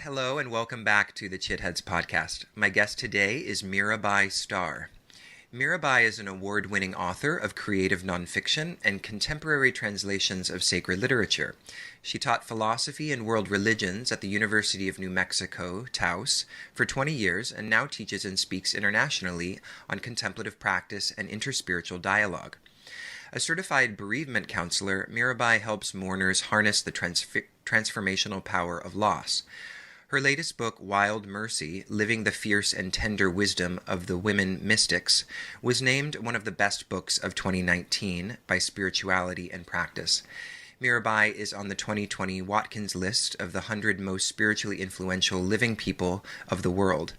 Hello and welcome back to the Chitheads podcast. My guest today is Mirabai Starr. Mirabai is an award-winning author of creative nonfiction and contemporary translations of sacred literature. She taught philosophy and world religions at the University of New Mexico, Taos, for 20 years and now teaches and speaks internationally on contemplative practice and interspiritual dialogue. A certified bereavement counselor, Mirabai helps mourners harness the transformational power of loss. Her latest book, Wild Mercy, Living the Fierce and Tender Wisdom of the Women Mystics, was named one of the best books of 2019 by Spirituality and Practice. Mirabai is on the 2020 Watkins list of the 100 most spiritually influential living people of the world.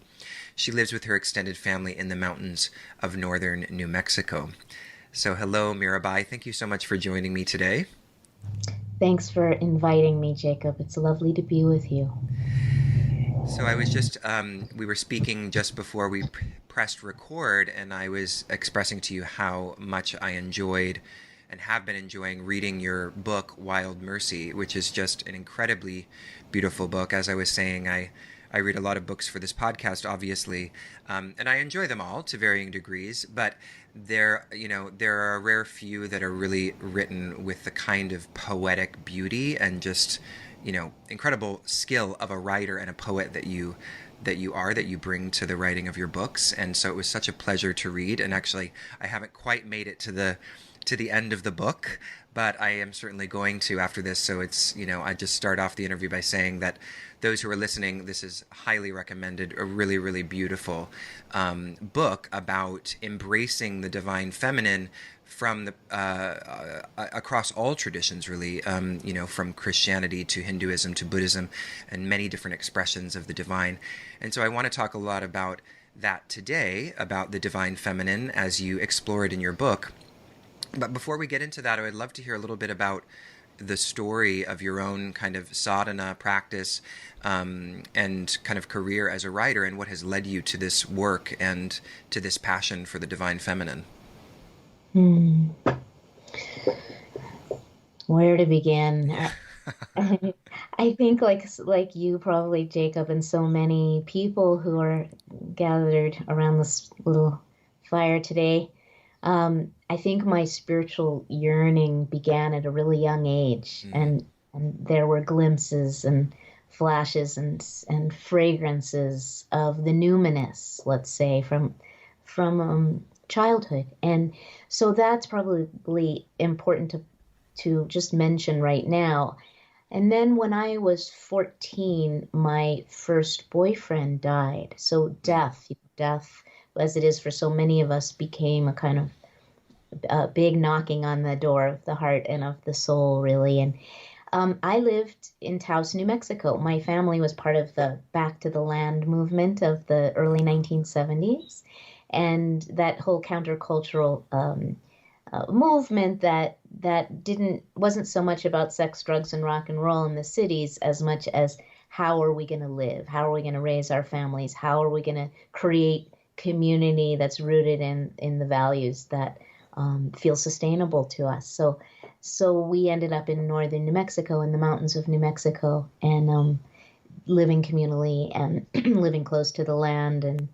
She lives with her extended family in the mountains of northern New Mexico. So hello, Mirabai. Thank you so much for joining me today. Thanks for inviting me, Jacob. It's lovely to be with you. So I was just, we were speaking just before we pressed record, and I was expressing to you how much I enjoyed and have been enjoying reading your book, Wild Mercy, which is just an incredibly beautiful book. As I was saying, I read a lot of books for this podcast, obviously, and I enjoy them all to varying degrees, but there are a rare few that are really written with the kind of poetic beauty and just, incredible skill of a writer and a poet that you bring to the writing of your books. And so it was such a pleasure to read. And actually, I haven't quite made it to the end of the book, but I am certainly going to after this. So it's, I just start off the interview by saying that those who are listening, this is highly recommended, a really, really beautiful book about embracing the divine feminine from the across all traditions, really, from Christianity to Hinduism to Buddhism and many different expressions of the divine. And so I want to talk a lot about that today, about the divine feminine as you explore it in your book. But before we get into that, I would love to hear a little bit about the story of your own kind of sadhana practice and kind of career as a writer and what has led you to this work and to this passion for the divine feminine. Where to begin? I think like you probably, Jacob, and so many people who are gathered around this little fire today, I think my spiritual yearning began at a really young age, and there were glimpses and flashes and fragrances of the numinous, let's say, from childhood. And so that's probably important to just mention right now. And then when I was 14, my first boyfriend died. So death, as it is for so many of us, became a kind of big knocking on the door of the heart and of the soul, really. And I lived in Taos, New Mexico. My family was part of the Back to the Land movement of the early 1970s. And that whole countercultural movement that wasn't so much about sex, drugs, and rock and roll in the cities as much as how are we going to live? How are we going to raise our families? How are we going to create community that's rooted in the values that feel sustainable to us? So we ended up in northern New Mexico, in the mountains of New Mexico, and living communally and living close to the land and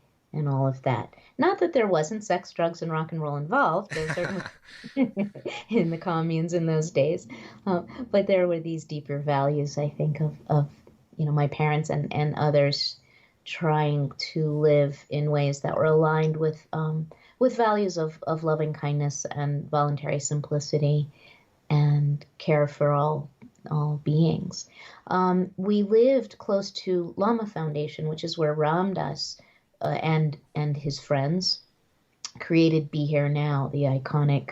all of that. Not that there wasn't sex, drugs, and rock and roll involved. There certainly in the communes in those days, but there were these deeper values, I think, of my parents and others trying to live in ways that were aligned with values of loving kindness and voluntary simplicity and care for all beings. We lived close to Lama Foundation, which is where Ram Dass and his friends created Be Here Now, the iconic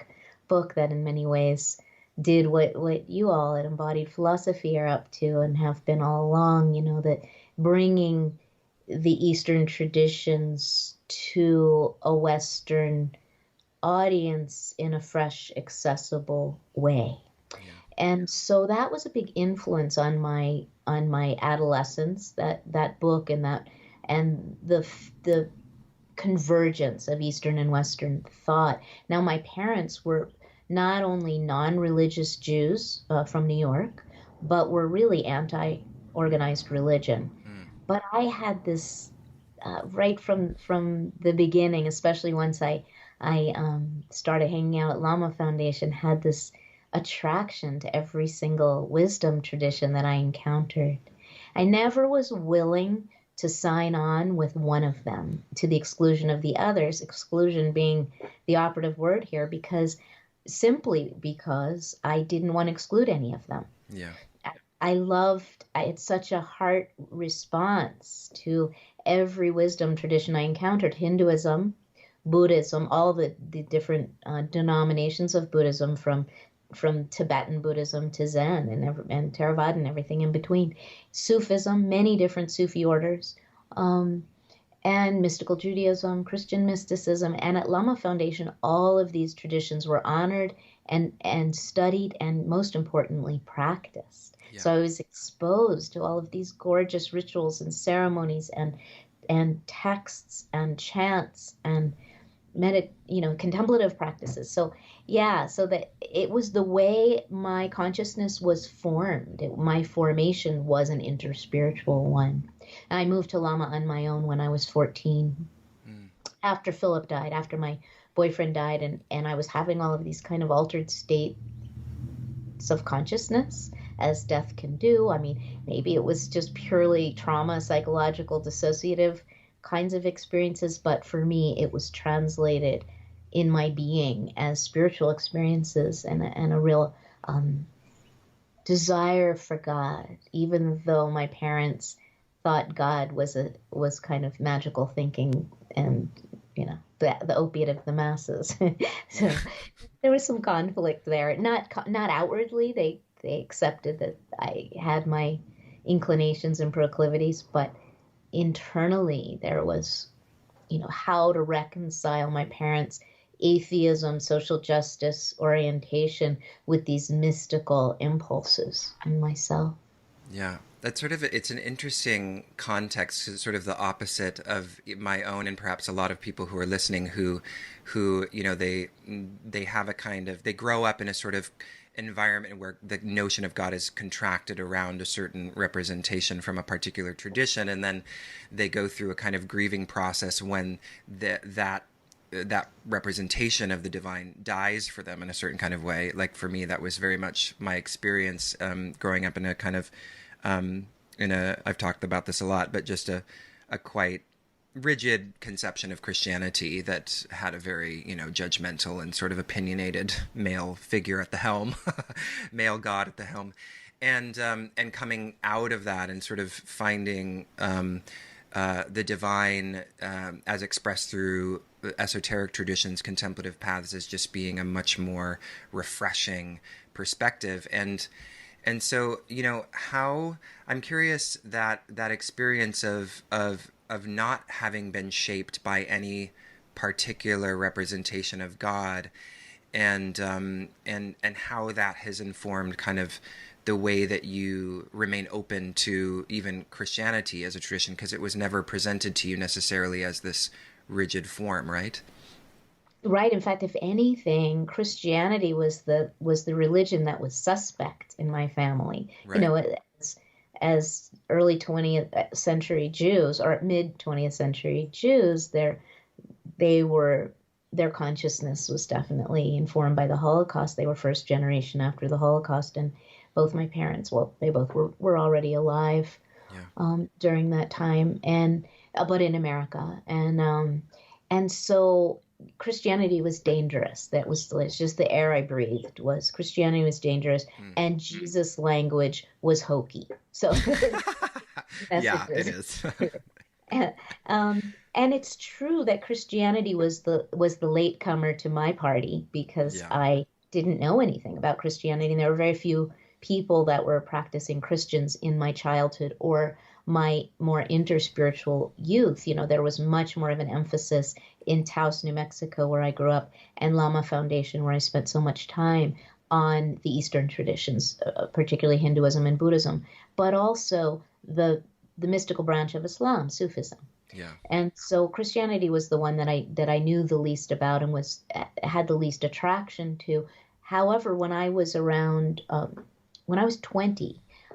book that in many ways did what you all at Embodied Philosophy are up to and have been all along, that bringing the Eastern traditions to a Western audience in a fresh, accessible way. Yeah. And so that was a big influence on my adolescence, that book and the convergence of Eastern and Western thought. Now, my parents were not only non-religious Jews from New York, but were really anti-organized religion. But I had this right from the beginning, especially once I started hanging out at Lama Foundation, had this attraction to every single wisdom tradition that I encountered. I never was willing to sign on with one of them to the exclusion of the others, exclusion being the operative word here, because simply because I didn't want to exclude any of them. Yeah. I loved, it's such a heart response to every wisdom tradition I encountered: Hinduism, Buddhism, all the different denominations of Buddhism, from Tibetan Buddhism to Zen and Theravada and everything in between. Sufism, many different Sufi orders, um, and mystical Judaism, Christian mysticism. And at Lama Foundation, all of these traditions were honored and studied and, most importantly, practiced. Yeah. So I was exposed to all of these gorgeous rituals and ceremonies and texts and chants and contemplative practices. So yeah, so that it was the way my consciousness was formed. My formation was an interspiritual one. I moved to Lama on my own when I was 14, after Philip died, after my boyfriend died, and I was having all of these kind of altered states of consciousness, as death can do. I mean, maybe it was just purely trauma, psychological, dissociative kinds of experiences, but for me, it was translated in my being as spiritual experiences and a real desire for God, even though my parents thought God was kind of magical thinking and the opiate of the masses. So there was some conflict there. Not outwardly, they accepted that I had my inclinations and proclivities, but internally there was, how to reconcile my parents' atheism, social justice orientation with these mystical impulses in myself. Yeah, that's sort of it's an interesting context. 'Cause it's sort of the opposite of my own, and perhaps a lot of people who are listening who they have a kind of they grow up in a sort of environment where the notion of God is contracted around a certain representation from a particular tradition, and then they go through a kind of grieving process when that representation of the divine dies for them in a certain kind of way. Like for me, that was very much my experience growing up in a kind of I've talked about this a lot, but just a quite rigid conception of Christianity that had a very, judgmental and sort of opinionated male figure at the helm, male God at the helm, and coming out of that and sort of finding the divine as expressed through esoteric traditions, contemplative paths, as just being a much more refreshing perspective. And so, how I'm curious that experience of not having been shaped by any particular representation of God, and how that has informed kind of the way that you remain open to even Christianity as a tradition, because it was never presented to you necessarily as this rigid form, right? Right. In fact, if anything, Christianity was the religion that was suspect in my family. Right. As early 20th century Jews or mid 20th century Jews, their consciousness was definitely informed by the Holocaust. They were first generation after the Holocaust, and both my parents, well, they both were already alive Yeah. during that time, and but in America, and so Christianity was dangerous. It's just the air I breathed. Was Christianity was dangerous, and Jesus' language was hokey. So Yeah, it is. And it's true that Christianity was the latecomer to my party, because Yeah. I didn't know anything about Christianity, and there were very few people that were practicing Christians in my childhood or my more interspiritual youth. There was much more of an emphasis in Taos, New Mexico, where I grew up, and Lama Foundation, where I spent so much time, on the Eastern traditions, particularly Hinduism and Buddhism, but also the mystical branch of Islam, Sufism. Yeah. And so Christianity was the one that I knew the least about and had the least attraction to. However, when I was 20,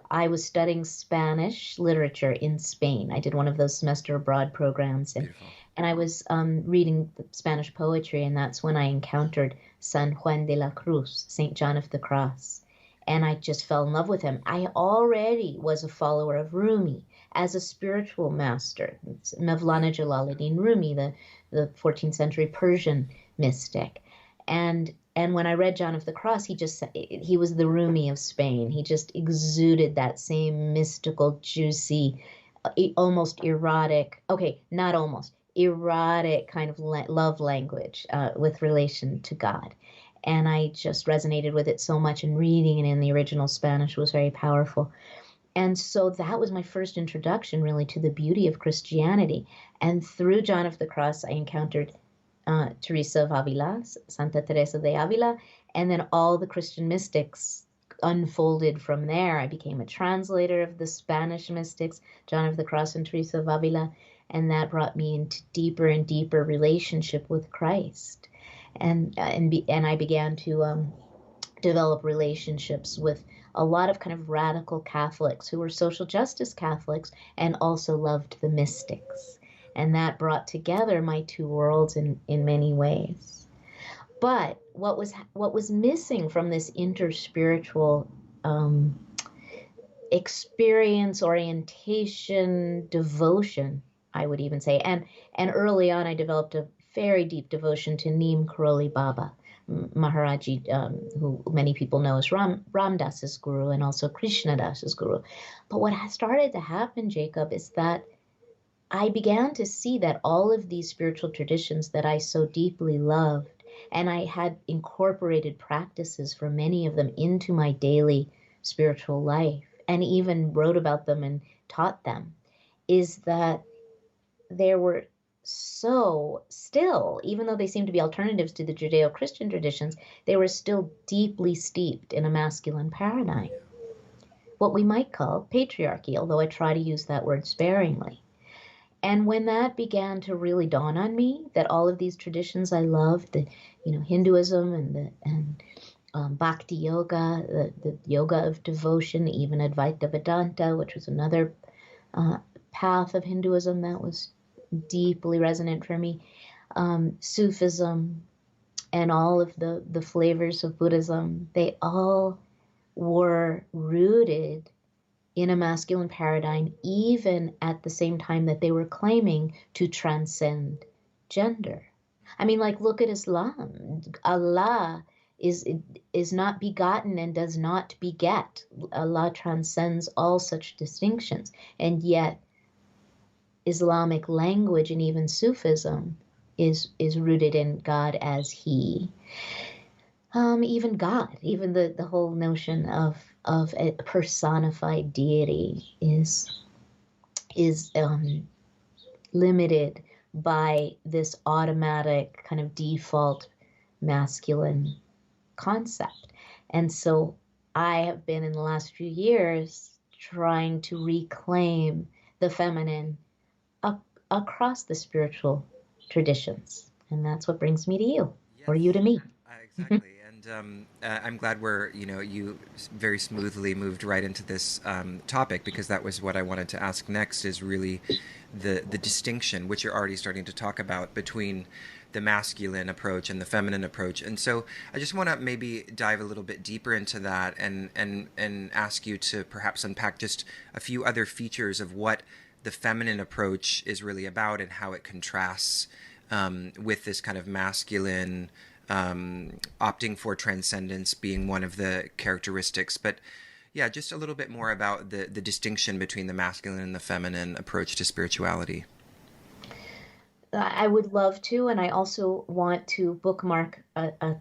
I was studying Spanish literature in Spain. I did one of those semester abroad programs, Beautiful. and I was reading the Spanish poetry, and that's when I encountered San Juan de la Cruz, Saint John of the Cross, and I just fell in love with him. I already was a follower of Rumi as a spiritual master. It's Yeah. Mevlana Jalaluddin Rumi, the 14th century Persian mystic, and when I read John of the Cross, he was the Rumi of Spain. He just exuded that same mystical, juicy, almost erotic, okay, not almost, erotic kind of love language with relation to God. And I just resonated with it so much, and reading it in the original Spanish was very powerful. And so that was my first introduction really to the beauty of Christianity. And through John of the Cross, I encountered Teresa of Avila, Santa Teresa de Avila, and then all the Christian mystics unfolded from there. I became a translator of the Spanish mystics, John of the Cross and Teresa of Avila, and that brought me into deeper and deeper relationship with Christ. And I began to develop relationships with a lot of kind of radical Catholics who were social justice Catholics and also loved the mystics. And that brought together my two worlds in many ways. But what was missing from this interspiritual um, experience, orientation, devotion, I would even say, and early on, I developed a very deep devotion to Neem Karoli Baba, Maharaji, who many people know as Ram Das's guru and also Krishna Das's guru. But what has started to happen, Jacob, is that I began to see that all of these spiritual traditions that I so deeply loved, and I had incorporated practices for many of them into my daily spiritual life, and even wrote about them and taught them, is that there were so still, even though they seem to be alternatives to the Judeo-Christian traditions, they were still deeply steeped in a masculine paradigm, what we might call patriarchy, although I try to use that word sparingly. And when that began to really dawn on me, that all of these traditions I loved, Hinduism and Bhakti Yoga, the yoga of devotion, even Advaita Vedanta, which was another path of Hinduism that was deeply resonant for me, Sufism, and all of the flavors of Buddhism, they all were rooted in a masculine paradigm, even at the same time that they were claiming to transcend gender. I mean, like, look at Islam. Allah is not begotten and does not beget. Allah transcends all such distinctions. And yet, Islamic language and even Sufism is rooted in God as He. Even God, even the whole notion of a personified deity is limited by this automatic kind of default masculine concept. And so I have been in the last few years trying to reclaim the feminine across the spiritual traditions. And that's what brings me to you, or Yes, you to me. exactly. And I'm glad you very smoothly moved right into this topic, because that was what I wanted to ask next, is really the distinction, which you're already starting to talk about, between the masculine approach and the feminine approach. And so I just want to maybe dive a little bit deeper into that, and ask you to perhaps unpack just a few other features of what the feminine approach is really about, and how it contrasts with this kind of masculine, opting for transcendence being one of the characteristics. But yeah, just a little bit more about the distinction between the masculine and the feminine approach to spirituality. I would love to, and I also want to bookmark a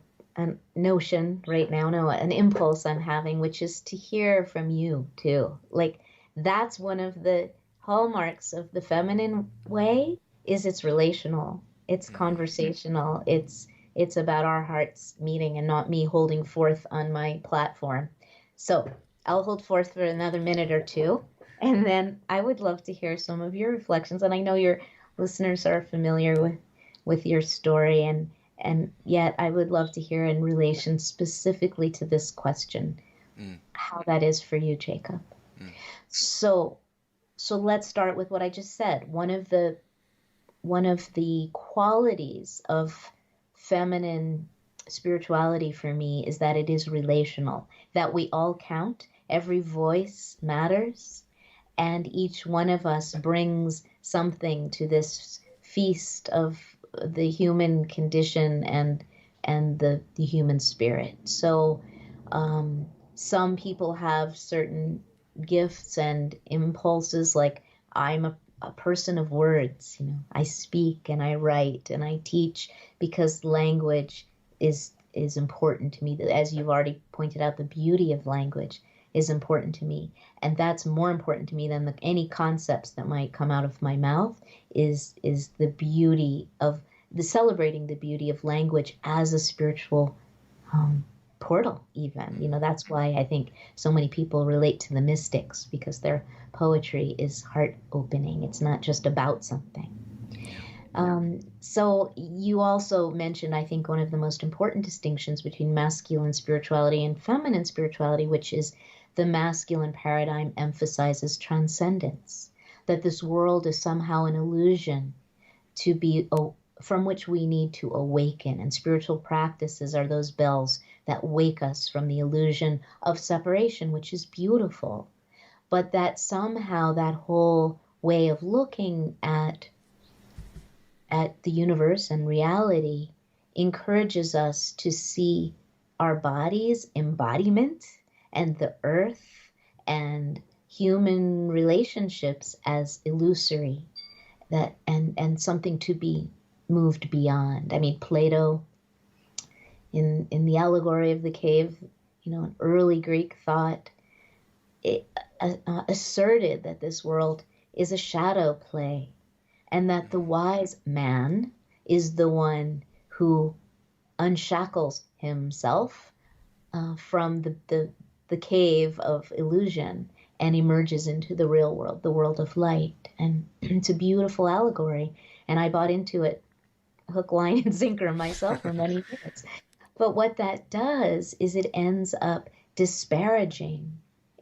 notion right now, no, an impulse I'm having, which is to hear from you too. Like, that's one of the hallmarks of the feminine way, is it's relational, it's Mm-hmm. conversational, it's about our hearts meeting and not me holding forth on my platform. So I'll hold forth for another minute or two, and then I would love to hear some of your reflections. And I know your listeners are familiar with your story, and yet I would love to hear in relation specifically to this question, Mm. how that is for you, Jacob. So so let's start with what I just said. One of the qualities of feminine spirituality for me is that it is relational, that we all count, every voice matters, and each one of us brings something to this feast of the human condition and the human spirit. So some people have certain gifts and impulses, like I'm a person of words, I speak and I write and I teach because language is important to me. As you've already pointed out, the beauty of language is important to me, and that's more important to me than any concepts that might come out of my mouth. Is the beauty of the celebrating the beauty of language as a spiritual portal. Even, that's why I think so many people relate to the mystics, because their poetry is heart opening. It's not just about something. So you also mentioned, I think, one of the most important distinctions between masculine spirituality and feminine spirituality, which is the masculine paradigm emphasizes transcendence, that this world is somehow an illusion to be from which we need to awaken, and spiritual practices are those bells that wake us from the illusion of separation, which is beautiful, but that somehow that whole way of looking at the universe and reality encourages us to see our bodies embodiment and the earth and human relationships as illusory, that and something to be moved beyond. I mean, Plato in the allegory of the cave, an early Greek thought, asserted that this world is a shadow play, and that the wise man is the one who unshackles himself from the cave of illusion and emerges into the real world, the world of light. And it's a beautiful allegory, and I bought into it hook, line, and sinker myself for many years. But what that does is it ends up disparaging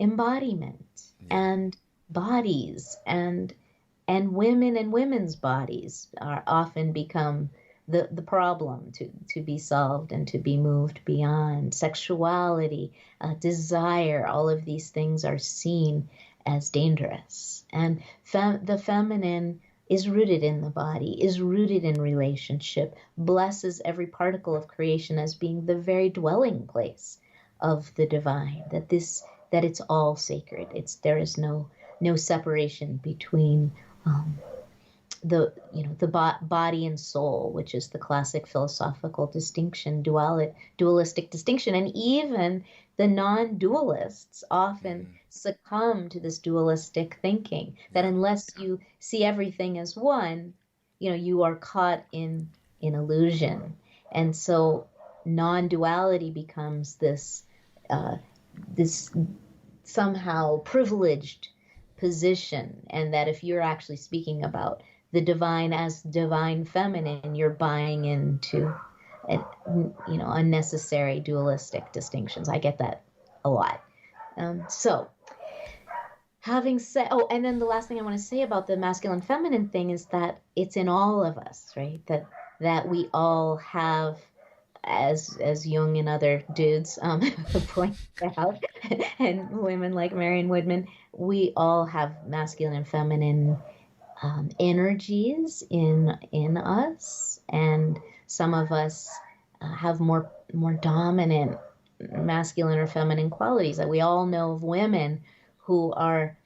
embodiment and bodies, and women and women's bodies are often become the problem to be solved and to be moved beyond. Sexuality, desire, all of these things are seen as dangerous. And the feminine is rooted in the body, is rooted in relationship, blesses every particle of creation as being the very dwelling place of the divine, that it's all sacred. There is no separation between the body and soul, which is the classic philosophical distinction, dualistic distinction. And even the non-dualists often succumb to this dualistic thinking, that unless you see everything as one, you are caught in illusion. And so non-duality becomes this somehow privileged position, and that if you're actually speaking about the divine as divine feminine, you're buying into unnecessary dualistic distinctions. I get that a lot. So having said, and then the last thing I want to say about the masculine feminine thing is that it's in all of us, right? That we all have, as Jung and other dudes point out, and women like Marion Woodman, we all have masculine and feminine energies in us, and some of us have more dominant masculine or feminine qualities. That we all know of women who are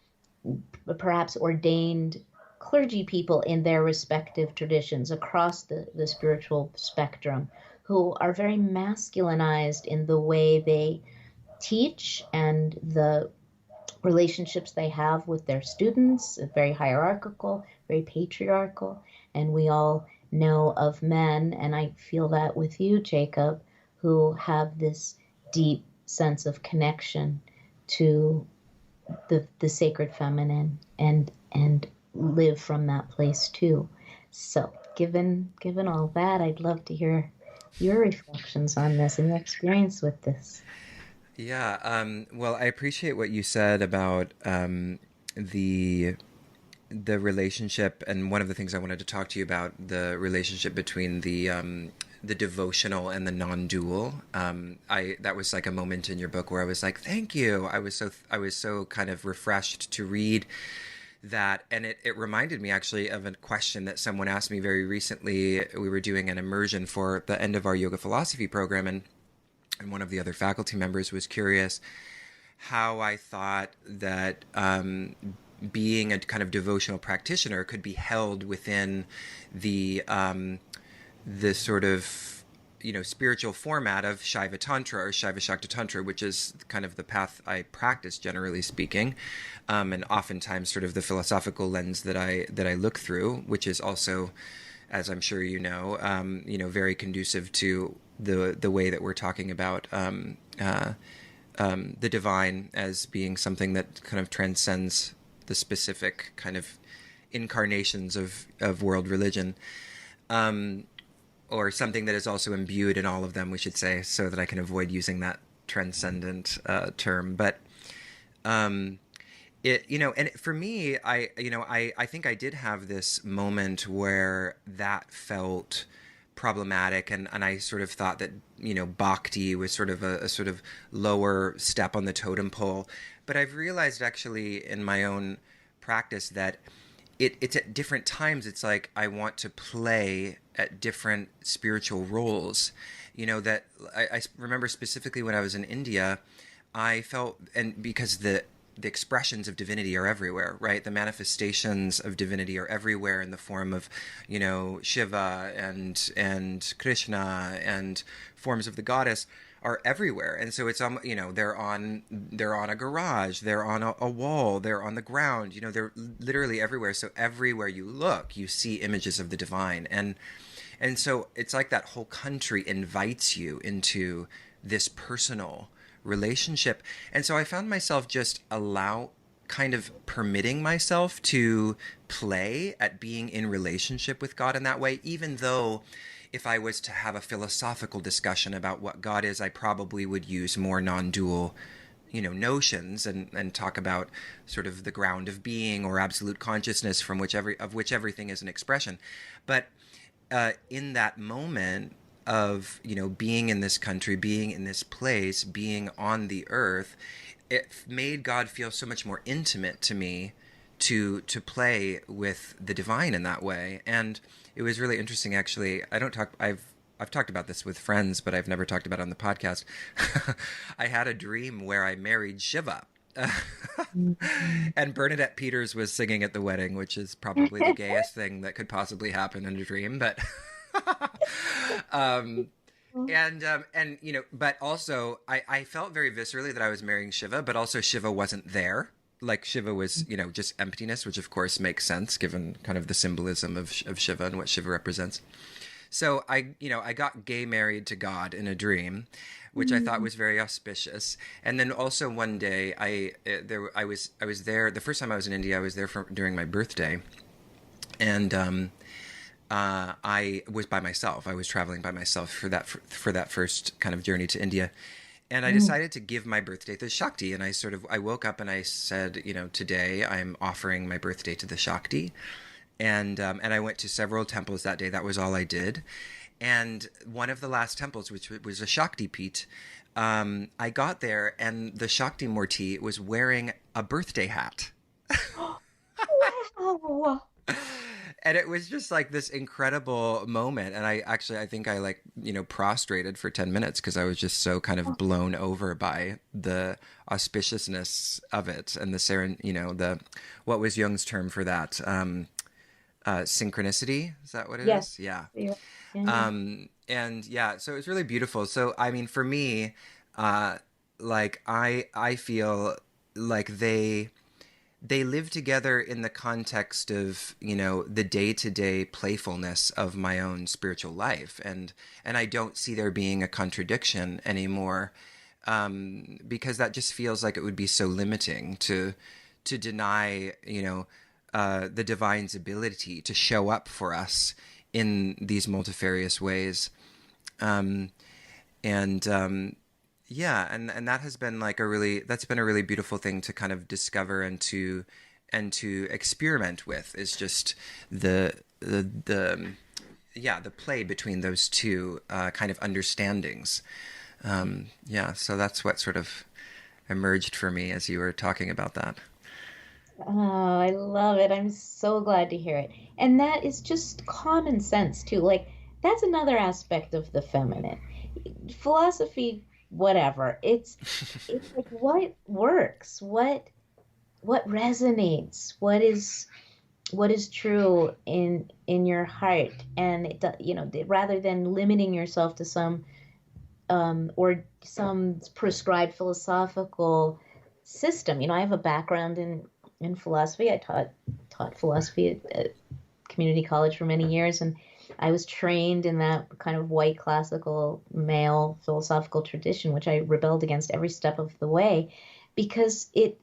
perhaps ordained clergy people in their respective traditions across the spiritual spectrum, who are very masculinized in the way they teach and the relationships they have with their students, very hierarchical, very patriarchal. And we all know of men, and I feel that with you, Jacob, who have this deep sense of connection to the sacred feminine and live from that place too. So given all that, I'd love to hear your reflections on this and your experience with this. Yeah. Well, I appreciate what you said about the the relationship, and one of the things I wanted to talk to you about, the relationship between the devotional and the non-dual. I That was like a moment in your book where I was like, "Thank you." I was so kind of refreshed to read that, and it reminded me actually of a question that someone asked me very recently. We were doing an immersion for the end of our yoga philosophy program, and one of the other faculty members was curious how I thought that being a kind of devotional practitioner could be held within the sort of spiritual format of Shaiva Tantra or Shaiva Shakta Tantra, which is kind of the path I practice generally speaking, and oftentimes sort of the philosophical lens that I look through, which is also, as I'm sure very conducive to the way that we're talking about the divine as being something that kind of transcends the specific kind of incarnations of world religion, or something that is also imbued in all of them, we should say, so that I can avoid using that transcendent term. But and for me, I think I did have this moment where that felt problematic, and I sort of thought that bhakti was sort of a sort of lower step on the totem pole. But I've realized actually in my own practice that it's at different times. It's like I want to play at different spiritual roles. That I remember specifically when I was in India, I felt, and because the expressions of divinity are everywhere, right? The manifestations of divinity are everywhere in the form of, Shiva and Krishna, and forms of the goddess are everywhere. And so it's they're on a garage, they're on a wall, they're on the ground, they're literally everywhere. So everywhere you look, you see images of the divine. And so it's like that whole country invites you into this personal relationship. And so I found myself just kind of permitting myself to play at being in relationship with God in that way, even though if I was to have a philosophical discussion about what God is, I probably would use more non-dual notions, and talk about sort of the ground of being or absolute consciousness from which everything is an expression. But in that moment of being in this country, being in this place, being on the earth, it made God feel so much more intimate to me to play with the divine in that way. And it was really interesting, actually. I've talked about this with friends, but I've never talked about it on the podcast. I had a dream where I married Shiva. Mhm. And Bernadette Peters was singing at the wedding, which is probably the gayest thing that could possibly happen in a dream. But um, and but also I felt very viscerally that I was marrying Shiva, but also Shiva wasn't there. Like Shiva was, just emptiness, which of course makes sense given kind of the symbolism of Shiva and what Shiva represents. So I got gay married to God in a dream, which I thought was very auspicious. And then also one day, I was there the first time I was in India. I was there during my birthday, and I was by myself. I was traveling by myself for that first kind of journey to India. And I decided to give my birthday to Shakti. And I woke up and I said, today I'm offering my birthday to the Shakti. And I went to several temples that day. That was all I did. And one of the last temples, which was a Shakti Peeth, I got there and the Shakti Murti was wearing a birthday hat. Wow. And it was just like this incredible moment. And I think I like, prostrated for 10 minutes because I was just so kind of blown over by the auspiciousness of it and what was Jung's term for that? Synchronicity. Is that what it Yes. is? Yeah. Yeah. Yeah. And yeah, so it was really beautiful. So, I mean, for me, like I feel like they live together in the context of the day-to-day playfulness of my own spiritual life, and I don't see there being a contradiction anymore, because that just feels like it would be so limiting to deny the divine's ability to show up for us in these multifarious ways, um, and Yeah, and that has been like that's been a really beautiful thing to kind of discover and to experiment with, is just the yeah, the play between those two kind of understandings. Yeah, so that's what sort of emerged for me as you were talking about that. Oh, I love it. I'm so glad to hear it. And that is just common sense too. Like that's another aspect of the feminine. Philosophy, whatever. It's like what works, what resonates, what is true in your heart, and rather than limiting yourself to some or some prescribed philosophical system. I have a background in philosophy. I taught philosophy at community college for many years, and I was trained in that kind of white classical male philosophical tradition, which I rebelled against every step of the way, because it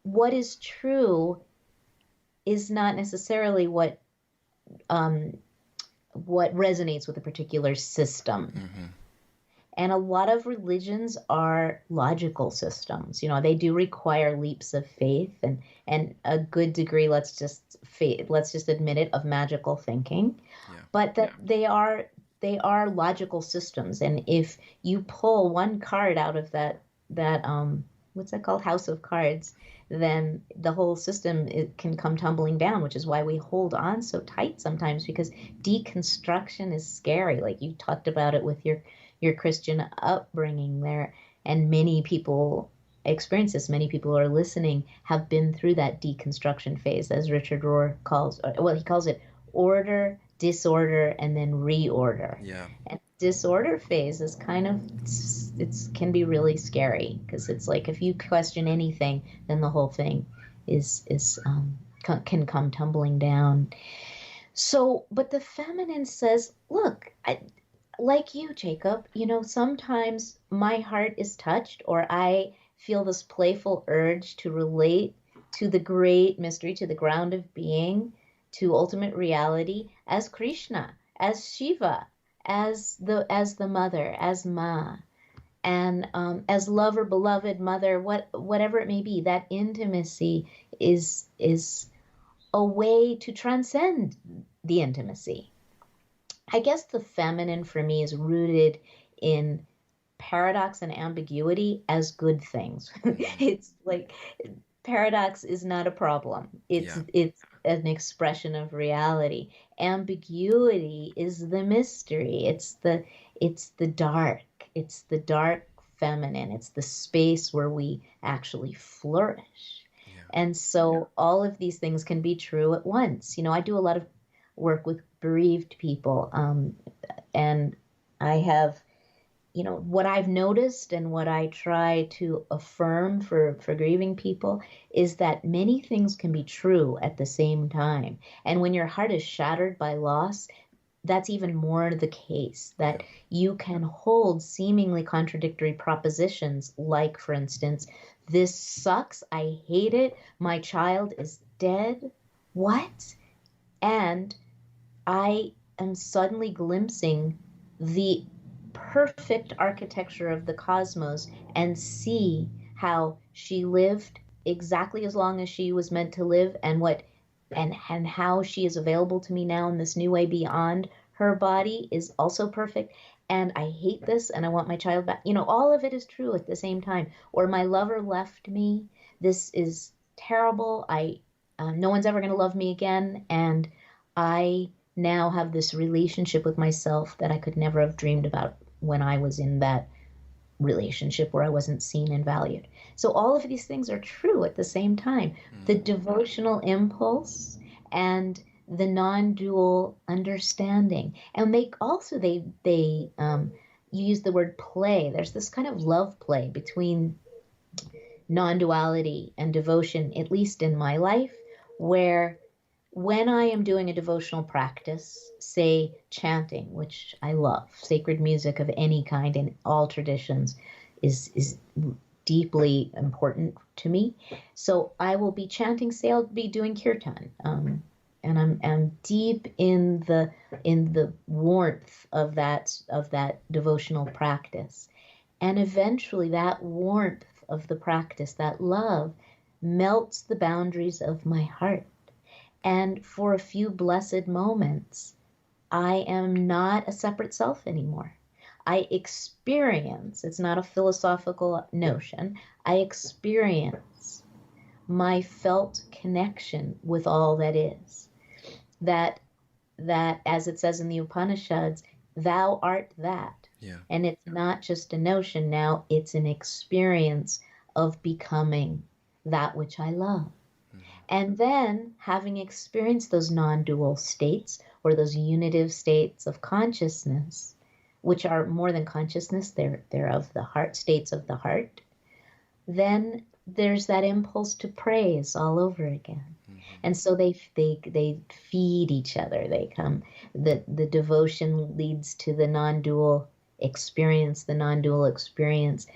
what is true is not necessarily um, what resonates with a particular system. Hmm. And a lot of religions are logical systems. They do require leaps of faith and a good degree, let's just admit it, of magical thinking. Yeah. But that they are logical systems. And if you pull one card out of that what's that called? House of cards, then the whole system it can come tumbling down, which is why we hold on so tight sometimes, because deconstruction is scary. Like you talked about it with your Christian upbringing there, and many people experience this. Many people who are listening have been through that deconstruction phase, as Richard Rohr calls, well, he calls it order, disorder, and then reorder. Yeah. And disorder phase is kind of it's can be really scary, because it's like if you question anything, then the whole thing is can come tumbling down. So, but the feminine says, look, like you, Jacob, sometimes my heart is touched, or I feel this playful urge to relate to the great mystery, to the ground of being, to ultimate reality as Krishna, as Shiva, as the mother, as Ma, and as lover, beloved, mother, whatever it may be. That intimacy is a way to transcend the intimacy. I guess the feminine for me is rooted in paradox and ambiguity as good things. Hmm. It's like paradox is not a problem. It's Yeah. it's an expression of reality. Ambiguity is the mystery. It's the dark. It's the dark feminine. It's the space where we actually flourish. Yeah. And so all of these things can be true at once. I do a lot of work with bereaved people, and I have, what I've noticed and what I try to affirm for grieving people is that many things can be true at the same time. And when your heart is shattered by loss, that's even more the case, Yeah. that you can hold seemingly contradictory propositions, like, for instance, this sucks, I hate it, my child is dead. What? And I am suddenly glimpsing the perfect architecture of the cosmos, and see how she lived exactly as long as she was meant to live, and how she is available to me now in this new way beyond her body is also perfect. And I hate this, and I want my child back. All of it is true at the same time. Or my lover left me. This is terrible. I No one's ever going to love me again, and I now have this relationship with myself that I could never have dreamed about when I was in that relationship where I wasn't seen and valued. So all of these things are true at the same time. The Mm. devotional impulse and the non-dual understanding. And they you use the word play. There's this kind of love play between non-duality and devotion, at least in my life, where when I am doing a devotional practice, say chanting, which I love, sacred music of any kind in all traditions is deeply important to me. So I will be chanting, say I'll be doing kirtan, and I'm deep in the warmth of that devotional practice. And eventually, that warmth of the practice, that love, melts the boundaries of my heart. And for a few blessed moments, I am not a separate self anymore. I experience, it's not a philosophical notion, I experience my felt connection with all that is. That that as it says in the Upanishads, thou art that. Yeah. And it's not just a notion now, it's an experience of becoming that which I love. And then, having experienced those non dual states or those unitive states of consciousness, which are more than consciousness, they're of the heart, states of the heart, then there's that impulse to praise all over again. And so they feed each other. They come, the devotion leads to the non dual experience. The non dual experience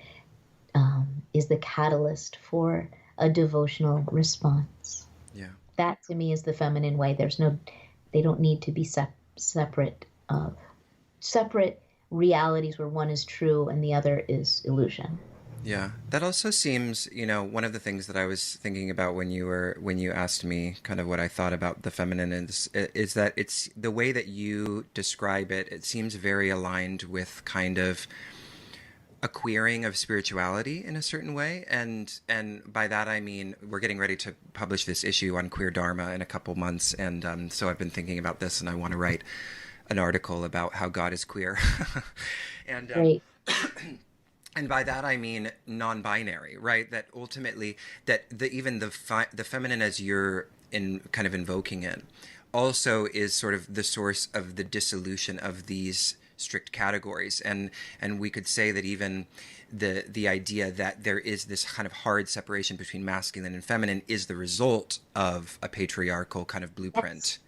is the catalyst for a devotional response. Yeah. That to me is the feminine way. They don't need to be separate, separate realities where one is true and the other is illusion. Yeah, that also seems, one of the things that I was thinking about when you asked me kind of what I thought about the feminine is that it's the way that you describe it. It seems very aligned with kind of a queering of spirituality in a certain way, and by that I mean we're getting ready to publish this issue on queer dharma in a couple months, and so I've been thinking about this, and I want to write an article about how God is queer, and Right. and by that I mean non-binary, right? That ultimately, that even the feminine as you're in kind of invoking it, also is sort of the source of the dissolution of these strict categories, and we could say that even the idea that there is this kind of hard separation between masculine and feminine is the result of a patriarchal kind of blueprint.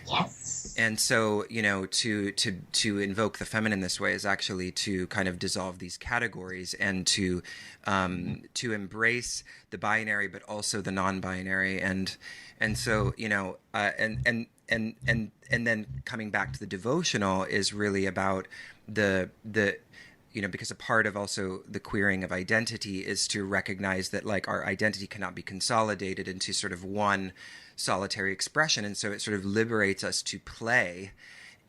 Yes. And so, to invoke the feminine this way is actually to kind of dissolve these categories and to embrace the binary, but also the non-binary, and so and then coming back to the devotional is really about the because a part of also the queering of identity is to recognize that like our identity cannot be consolidated into sort of one solitary expression, and so it sort of liberates us to play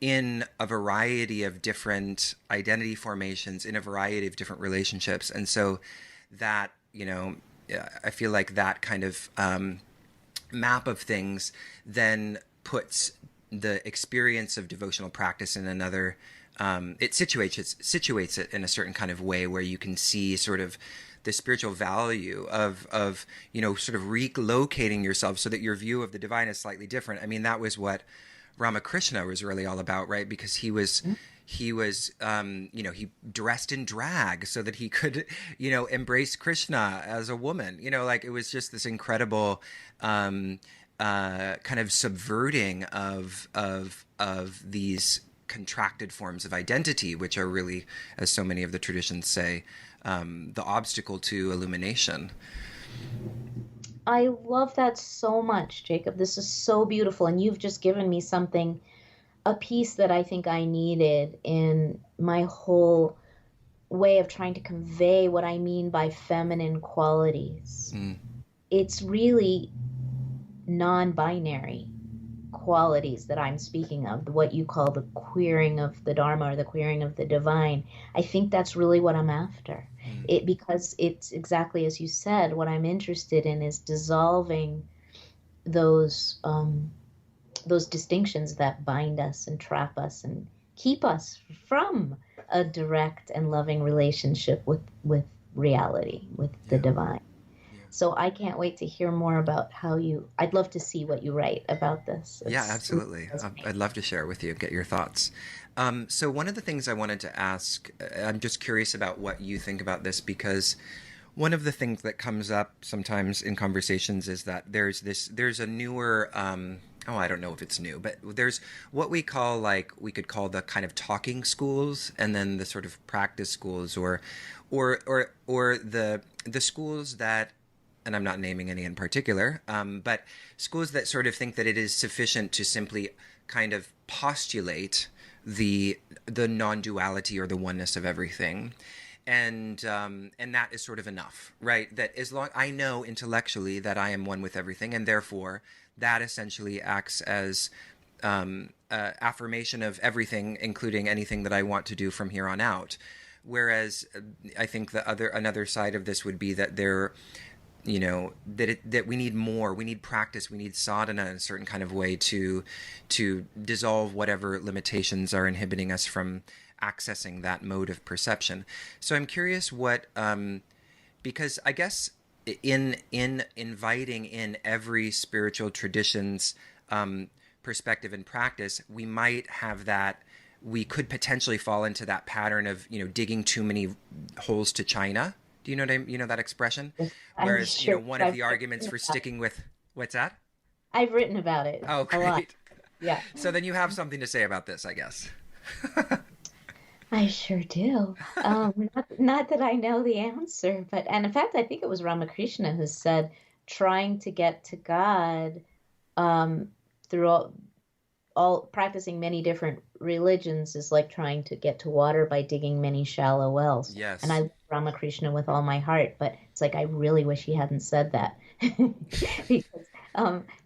in a variety of different identity formations, in a variety of different relationships. And so that I feel like that kind of map of things then puts the experience of devotional practice in another it situates it in a certain kind of way where you can see sort of the spiritual value of sort of relocating yourself so that your view of the divine is slightly different. I mean, that was what Ramakrishna was really all about, right? Because he dressed in drag so that he could embrace Krishna as a woman. Like it was just this incredible kind of subverting of these contracted forms of identity, which are really, as so many of the traditions say, the obstacle to illumination. I love that so much, Jacob. This is so beautiful. And you've just given me something, a piece that I think I needed in my whole way of trying to convey what I mean by feminine qualities. Mm. It's really non-binary qualities that I'm speaking of, what you call the queering of the Dharma or the queering of the divine. I think that's really what I'm after. Because it's exactly as you said, what I'm interested in is dissolving those distinctions that bind us and trap us and keep us from a direct and loving relationship with reality, with the divine. So I can't wait to hear more about I'd love to see what you write about this. Yeah, absolutely. I'd love to share it with you and get your thoughts. So one of the things I wanted to ask, I'm just curious about what you think about this, because one of the things that comes up sometimes in conversations is that there's a newer, I don't know if it's new, but there's what we could call the kind of talking schools, and then the sort of practice schools, or the schools that, and I'm not naming any in particular, but schools that sort of think that it is sufficient to simply kind of postulate the non-duality or the oneness of everything. and that is sort of enough, right? That as long I know intellectually that I am one with everything, and therefore that essentially acts as affirmation of everything, including anything that I want to do from here on out. Whereas I think another side of this would be that that we need more, we need practice, we need sadhana in a certain kind of way to dissolve whatever limitations are inhibiting us from accessing that mode of perception. So I'm curious because I guess in inviting in every spiritual tradition's perspective and practice, we might have that. We could potentially fall into that pattern of digging too many holes to China. Do you know that expression? I'm Whereas sure one of I've the arguments written for about it. sticking with what's that? I've written about it Oh, a lot. great. Yeah, So then you have something to say about this, I guess. I sure do. Not that I know the answer, but and in fact, I think it was Ramakrishna who said, trying to get to God um, through all practicing many different religions is like trying to get to water by digging many shallow wells. And I Yes. love Ramakrishna with all my heart, but it's like I really wish he hadn't said that because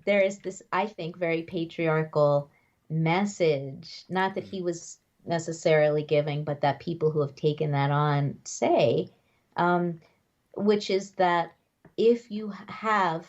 there is this, I think, very patriarchal message, not that Mm. he was necessarily giving, but that people who have taken that on say, um, which is that if you have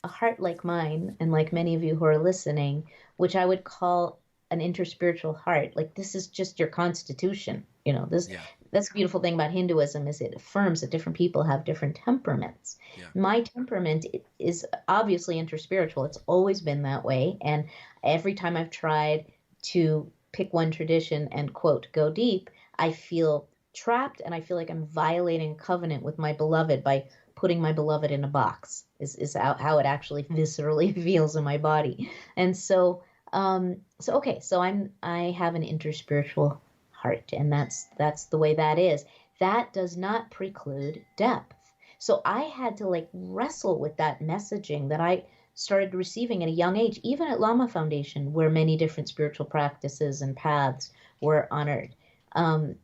a heart like mine, and like many of you who are listening, which I would call an interspiritual heart, like this is just your constitution. This Yeah. that's the beautiful thing about Hinduism is it affirms that different people have different temperaments. Yeah. My temperament is obviously interspiritual. It's always been that way, and every time I've tried to pick one tradition and quote go deep, I feel trapped and I feel like I'm violating a covenant with my beloved by putting my beloved in a box is how it actually viscerally feels in my body. And so okay, so I have an interspiritual heart, and that's the way that is. That does not preclude depth. So I had to like wrestle with that messaging that I started receiving at a young age, even at Lama Foundation, where many different spiritual practices and paths were honored. Um,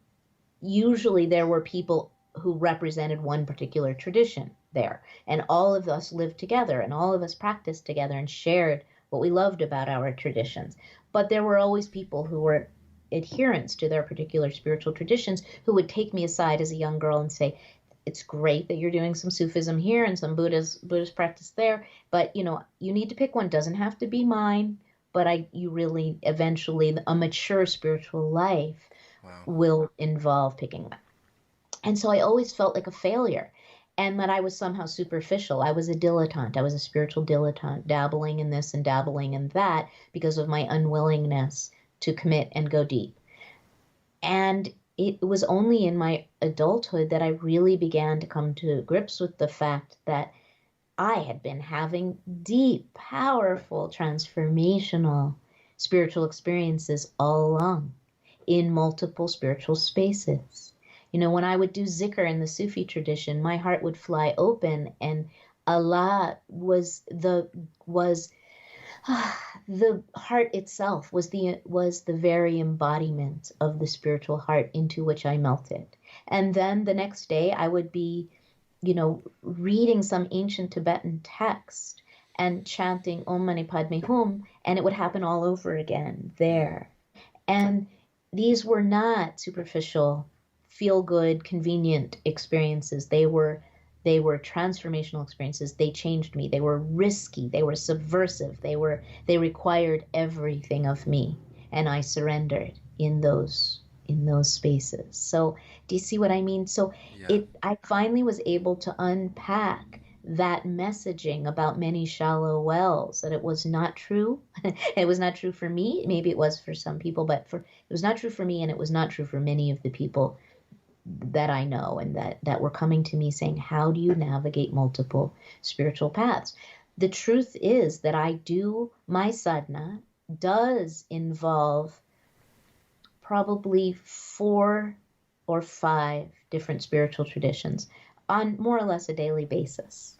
Usually there were people who represented one particular tradition there, and all of us lived together and all of us practiced together and shared what we loved about our traditions. But there were always people who were adherents to their particular spiritual traditions who would take me aside as a young girl and say, it's great that you're doing some Sufism here and some Buddhist practice there, but you need to pick one. It doesn't have to be mine, but you really eventually a mature spiritual life Wow. will involve picking one. And so I always felt like a failure and that I was somehow superficial. I was a dilettante. I was a spiritual dilettante, dabbling in this and dabbling in that because of my unwillingness to commit and go deep. And it was only in my adulthood that I really began to come to grips with the fact that I had been having deep, powerful, transformational spiritual experiences all along in multiple spiritual spaces. When I would do zikr in the Sufi tradition, my heart would fly open, and Allah was the heart itself was the very embodiment of the spiritual heart into which I melted. And then the next day I would be, reading some ancient Tibetan text and chanting Om Mani Padme Hum, and it would happen all over again Mm. there. And these were not superficial, feel good, convenient experiences. They were transformational experiences. They changed me. They were risky. They were subversive. They required everything of me, and I surrendered in those spaces. So, do you see what I mean? So, Yeah. I finally was able to unpack that messaging about many shallow wells, that it was not true. It was not true for me. Maybe it was for some people, but it was not true for me, and it was not true for many of the people that I know and that were coming to me saying, how do you navigate multiple spiritual paths? The truth is that my sadhana does involve probably 4 or 5 different spiritual traditions on more or less a daily basis.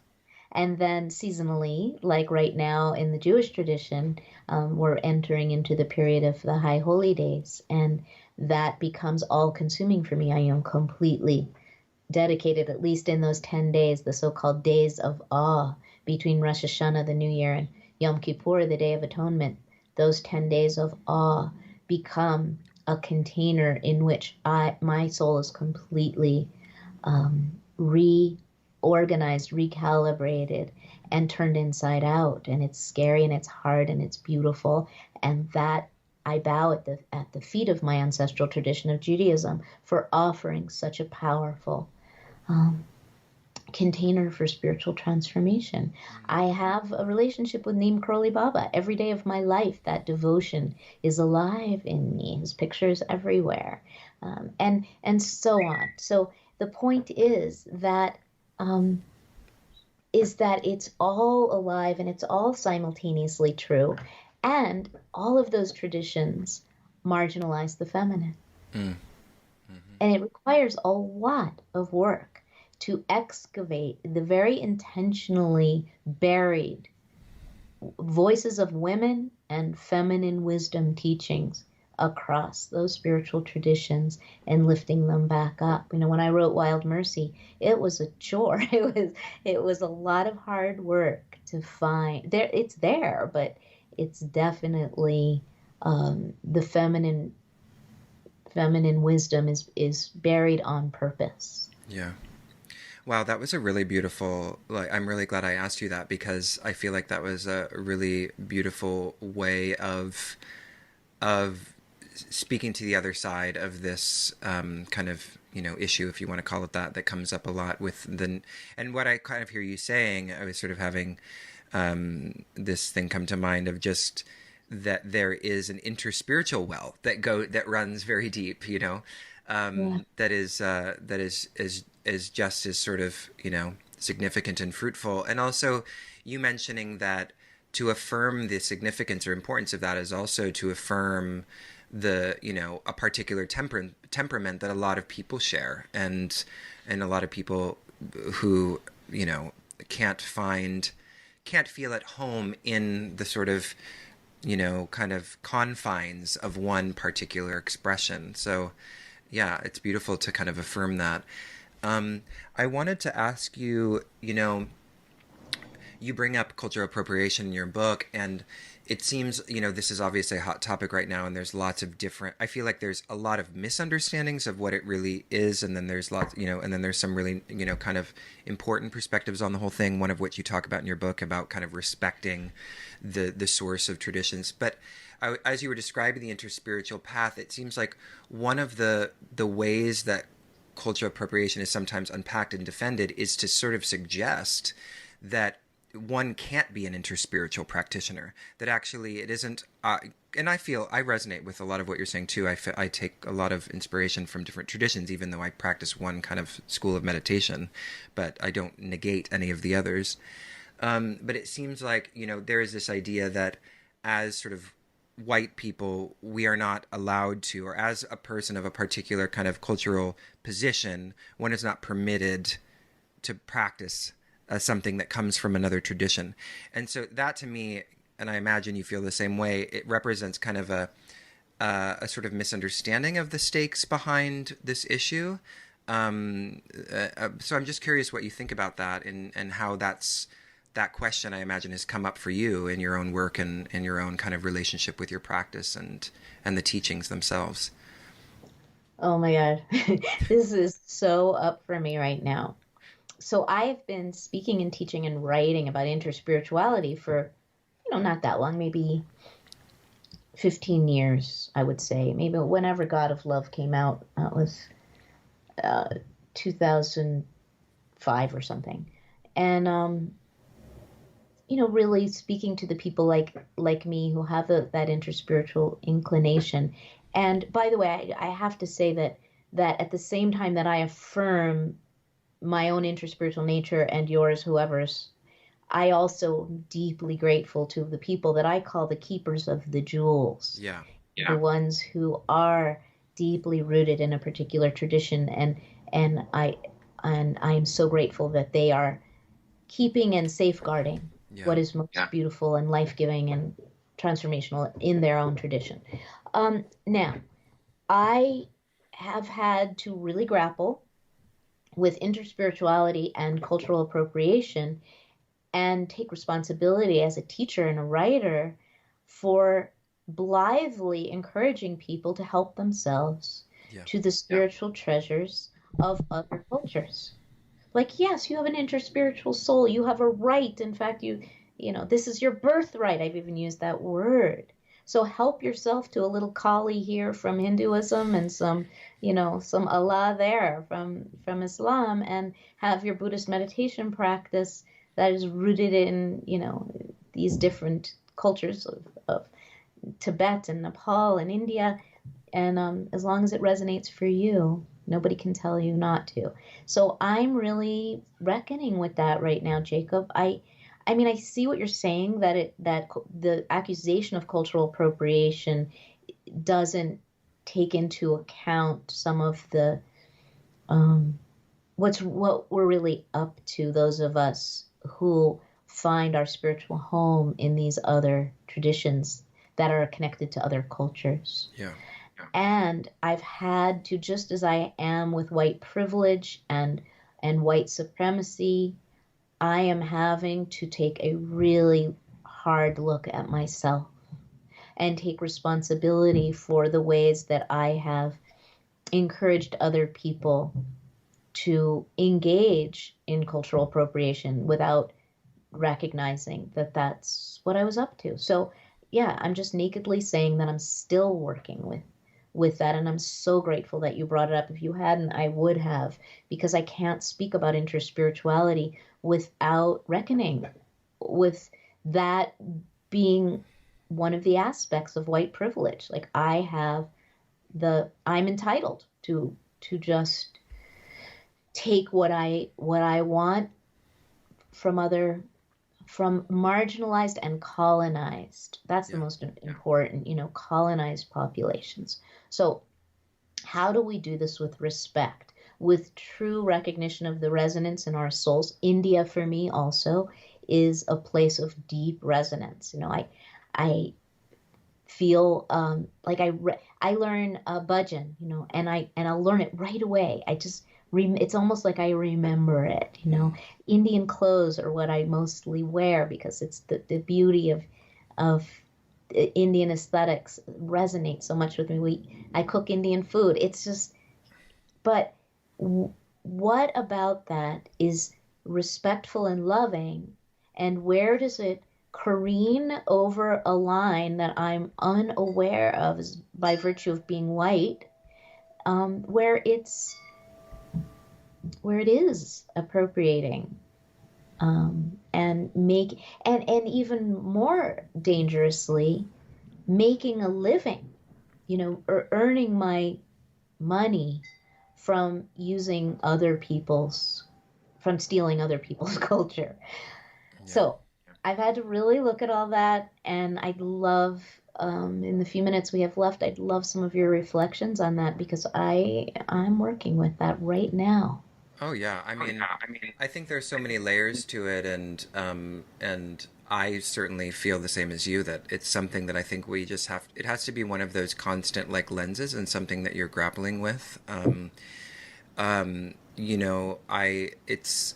And then seasonally, like right now in the Jewish tradition, we're entering into the period of the High Holy Days, and that becomes all consuming for me. I am completely dedicated, at least in those 10 days, the so-called days of awe between Rosh Hashanah, the New Year, and Yom Kippur, the Day of Atonement. Those 10 days of awe become a container in which my soul is completely reorganized, recalibrated, and turned inside out. And it's scary and it's hard and it's beautiful. And that I bow at the feet of my ancestral tradition of Judaism for offering such a powerful container for spiritual transformation. I have a relationship with Neem Karoli Baba. Every day of my life, that devotion is alive in me. His pictures everywhere, and so on. So the point is that it's all alive and it's all simultaneously true, and all of those traditions marginalize the feminine, and it requires a lot of work to excavate the very intentionally buried voices of women and feminine wisdom teachings across those spiritual traditions and lifting them back up. You know, when I wrote Wild Mercy, it was a chore. It was a lot of hard work to find there. It's there, but it's definitely the feminine wisdom is buried on purpose. Yeah. Wow, that was a really beautiful, like, I'm really glad I asked you that, because I feel like that was a really beautiful way of speaking to the other side of this kind of, issue, if you want to call it that comes up a lot with and what I kind of hear you saying. I was sort of having this thing come to mind of just that there is an interspiritual well that runs very deep, Yeah. that is just as sort of, significant and fruitful. And also you mentioning that to affirm the significance or importance of that is also to affirm a particular temperament that a lot of people share, and a lot of people who, can't feel at home in the sort of, kind of confines of one particular expression. So yeah, it's beautiful to kind of affirm that. I wanted to ask you, you bring up cultural appropriation in your book, and it seems, this is obviously a hot topic right now, and there's lots of different, I feel like there's a lot of misunderstandings of what it really is, and then there's lots, and then there's some really, kind of important perspectives on the whole thing, one of which you talk about in your book about kind of respecting the source of traditions. But as you were describing the interspiritual path, it seems like one of the ways that cultural appropriation is sometimes unpacked and defended is to sort of suggest that one can't be an interspiritual practitioner, that actually it isn't, and I feel I resonate with a lot of what you're saying too. I take a lot of inspiration from different traditions, even though I practice one kind of school of meditation, but I don't negate any of the others. But it seems like, there is this idea that as sort of white people, we are not allowed to, or as a person of a particular kind of cultural position, one is not permitted to practice something that comes from another tradition. And so that, to me, and I imagine you feel the same way, it represents kind of a sort of misunderstanding of the stakes behind this issue. So I'm just curious what you think about that, and how that question, I imagine, has come up for you in your own work and in your own kind of relationship with your practice and the teachings themselves. Oh my God. This is so up for me right now. So I've been speaking and teaching and writing about interspirituality for, not that long, maybe 15 years, I would say. Maybe whenever God of Love came out, that was 2005 or something. And, really speaking to the people like me who have that interspiritual inclination. And by the way, I have to say that at the same time that I affirm my own interspiritual nature and yours, whoever's, I also am deeply grateful to the people that I call the keepers of the jewels. Yeah. The ones who are deeply rooted in a particular tradition, and I am so grateful that they are keeping and safeguarding what is most beautiful and life-giving and transformational in their own tradition. Now, I have had to really grapple with interspirituality and cultural appropriation, and take responsibility as a teacher and a writer for blithely encouraging people to help themselves Yeah. to the spiritual treasures of other cultures. Like, yes, you have an interspiritual soul. You have a right. In fact, this is your birthright. I've even used that word. So help yourself to a little Kali here from Hinduism and some Allah there from Islam, and have your Buddhist meditation practice that is rooted in, these different cultures of Tibet and Nepal and India. And as long as it resonates for you, nobody can tell you not to. So I'm really reckoning with that right now, Jacob. I mean, I see what you're saying, that the accusation of cultural appropriation doesn't take into account some of the what we're really up to, those of us who find our spiritual home in these other traditions that are connected to other cultures. Yeah. And I've had to, just as I am with white privilege and white supremacy, I am having to take a really hard look at myself and take responsibility for the ways that I have encouraged other people to engage in cultural appropriation without recognizing that that's what I was up to. So, yeah, I'm just nakedly saying that I'm still working with that, and I'm so grateful that you brought it up. If you hadn't, I would have, because I can't speak about interspirituality without reckoning with that being one of the aspects of white privilege. Like, I'm entitled to just take what I want from marginalized and colonized. That's the Yeah. most important, colonized populations. So how do we do this with respect, with true recognition of the resonance in our souls? India, for me, also is a place of deep resonance. I feel like I learn bhajan, and I'll learn it right away. It's almost like I remember it. Indian clothes are what I mostly wear because it's the beauty of Indian aesthetics resonates so much with me. I cook Indian food. It's just, but what about that is respectful and loving, and where does it careen over a line that I'm unaware of by virtue of being white, where it is appropriating, and even more dangerously, making a living, or earning my money from from stealing other people's culture. Yeah. So I've had to really look at all that, and I'd love, in the few minutes we have left, I'd love some of your reflections on that, because I'm working with that right now. Oh yeah. I mean, I think there's so many layers to it, and I certainly feel the same as you, that it's something that I think we just have. It has to be one of those constant like lenses, and something that you're grappling with. It's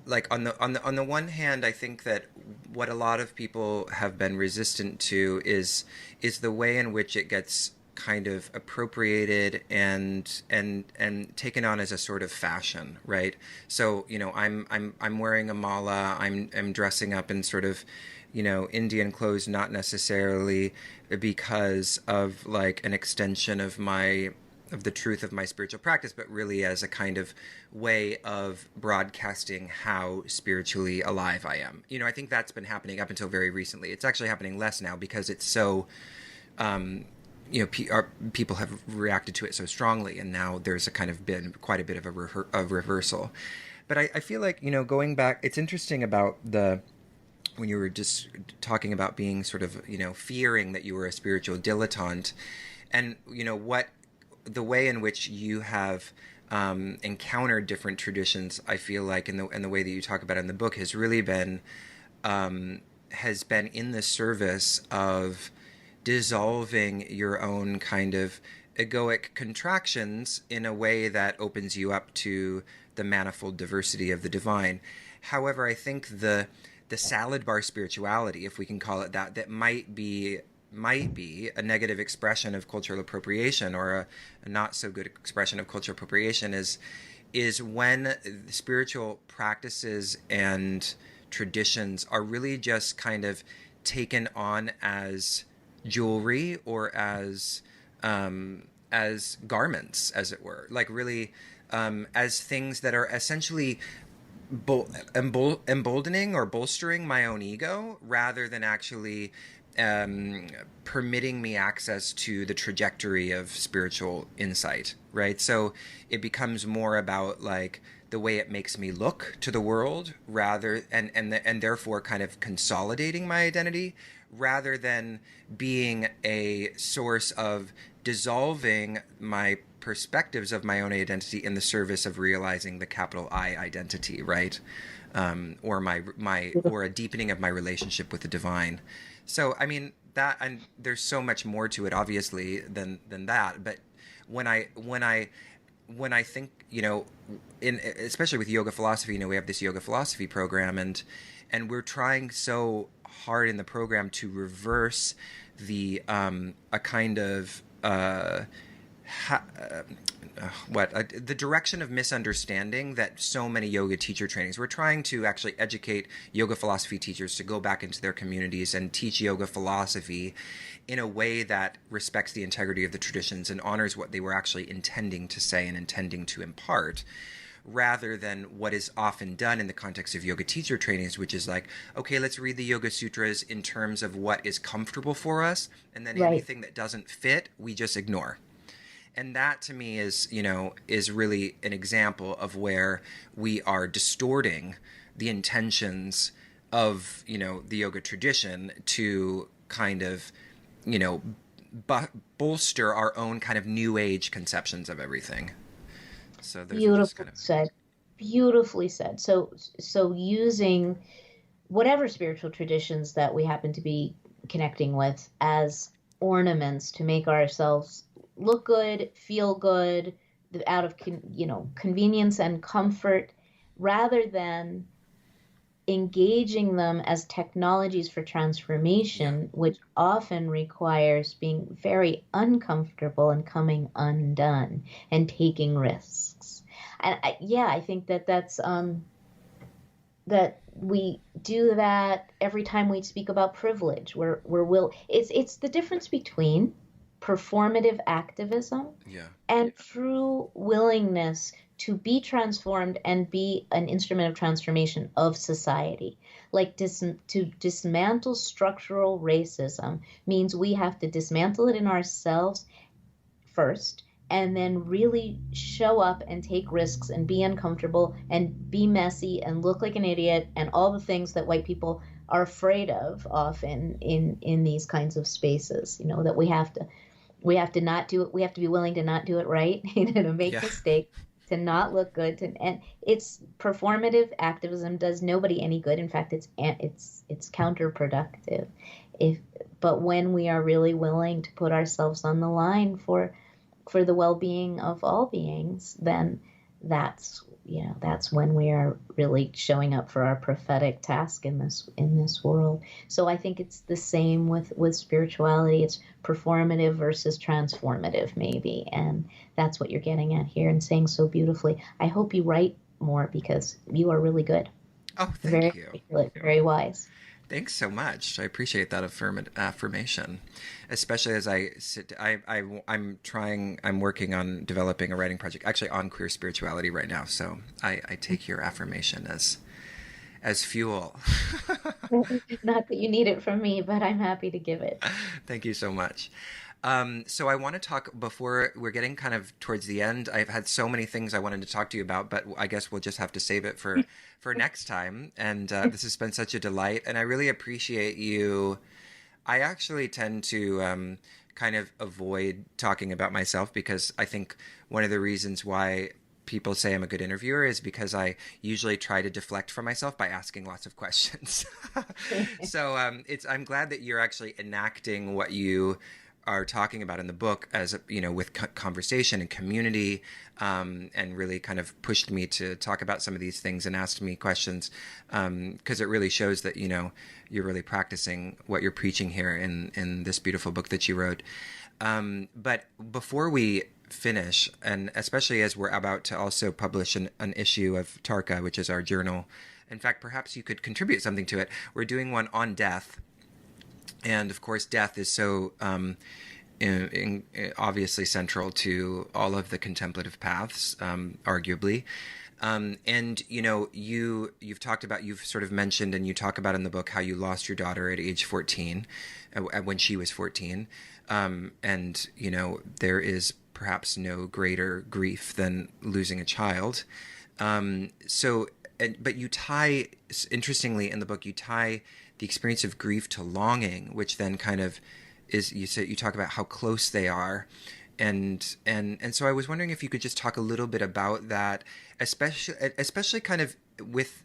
like on the one hand, I think that what a lot of people have been resistant to is the way in which it gets kind of appropriated and taken on as a sort of fashion, right? So I'm wearing a mala, I'm dressing up in sort of Indian clothes, not necessarily because of like an extension of the truth of my spiritual practice, but really as a kind of way of broadcasting how spiritually alive I am. I think that's been happening up until very recently. It's actually happening less now because it's so, people have reacted to it so strongly, and now there's a kind of been quite a bit of a reversal. But I feel like, going back, it's interesting about when you were just talking about being sort of, fearing that you were a spiritual dilettante, and, what the way in which you have encountered different traditions, I feel like, in the way that you talk about it in the book, has really been in the service of dissolving your own kind of egoic contractions in a way that opens you up to the manifold diversity of the divine. However, I think the salad bar spirituality, if we can call it that, that might be a negative expression of cultural appropriation, or a not so good expression of cultural appropriation, is when spiritual practices and traditions are really just kind of taken on as jewelry, or as garments, as it were, like really as things that are essentially emboldening or bolstering my own ego, rather than actually permitting me access to the trajectory of spiritual insight, right? So it becomes more about like the way it makes me look to the world, rather and therefore kind of consolidating my identity, rather than being a source of dissolving my perspectives of my own identity in the service of realizing the capital I identity, right? Or or a deepening of my relationship with the divine. So I mean that, and there's so much more to it, obviously, than that. But when I think, in especially with yoga philosophy, we have this yoga philosophy program, and we're trying so hard in the program to reverse a kind of the direction of misunderstanding that so many yoga teacher trainings. We're trying to actually educate yoga philosophy teachers to go back into their communities and teach yoga philosophy in a way that respects the integrity of the traditions and honors what they were actually intending to say and intending to impart, rather than what is often done in the context of yoga teacher trainings, which is like, okay, let's read the Yoga Sutras in terms of what is comfortable for us, and then Right. anything that doesn't fit, we just ignore. And that to me is really an example of where we are distorting the intentions of the yoga tradition to kind of bolster our own kind of new age conceptions of everything. So those are just Beautifully kind of. said. Beautifully said. So using whatever spiritual traditions that we happen to be connecting with as ornaments to make ourselves look good, feel good, out of convenience and comfort, rather than engaging them as technologies for Yeah. transformation, which often requires being very uncomfortable and coming undone and taking risks. And yeah, I think that we do that every time we speak about privilege. It's the difference between performative activism Yeah. and true willingness to be transformed and be an instrument of transformation of society. Like to dismantle structural racism means we have to dismantle it in ourselves first, and then really show up and take risks and be uncomfortable and be messy and look like an idiot and all the things that white people are afraid of often in these kinds of spaces. That we have to not do it. We have to be willing to not do it right, to make Yeah. mistakes, to not look good, and it's performative activism does nobody any good. In fact, it's counterproductive. If But when we are really willing to put ourselves on the line for the well-being of all beings, then that's when we are really showing up for our prophetic task in this world. So I think it's the same with spirituality. It's performative versus transformative, maybe, and that's what you're getting at here and saying so beautifully. I hope you write more because you are really good, Oh, very thank you. articulate, very wise. Thanks so much. I appreciate that affirmation, especially as I sit. I'm working on developing a writing project, actually on queer spirituality right now. So I take your affirmation as fuel. Not that you need it from me, but I'm happy to give it. Thank you so much. So I want to talk, before we're getting kind of towards the end. I've had so many things I wanted to talk to you about, but I guess we'll just have to save it for next time. And this has been such a delight, and I really appreciate you. I actually tend to kind of avoid talking about myself, because I think one of the reasons why people say I'm a good interviewer is because I usually try to deflect from myself by asking lots of questions. So I'm glad that you're actually enacting what you are talking about in the book, as with conversation and community, and really kind of pushed me to talk about some of these things and asked me questions, because it really shows that you're really practicing what you're preaching here in this beautiful book that you wrote. But before we finish, and especially as we're about to also publish an issue of Tarka, which is our journal. In fact, perhaps you could contribute something to it. We're doing one on death. And of course, death is so obviously central to all of the contemplative paths, arguably. And you've talked about, you've sort of mentioned, and you talk about in the book how you lost your daughter at age 14, when she was 14. And there is perhaps no greater grief than losing a child. But you tie, interestingly in the book, you tie the experience of grief to longing, which then kind of is, you talk about how close they are. And so I was wondering if you could just talk a little bit about that, especially kind of with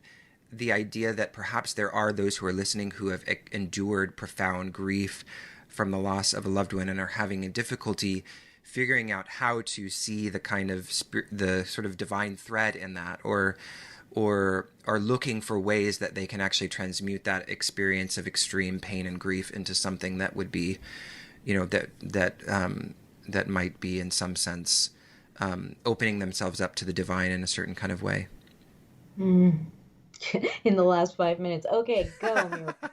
the idea that perhaps there are those who are listening who have endured profound grief from the loss of a loved one and are having a difficulty figuring out how to see the kind of the sort of divine thread in that, or are looking for ways that they can actually transmute that experience of extreme pain and grief into something that would be, that might be in some sense opening themselves up to the divine in a certain kind of way. Mm. In the last 5 minutes. Okay, go, Mirabai.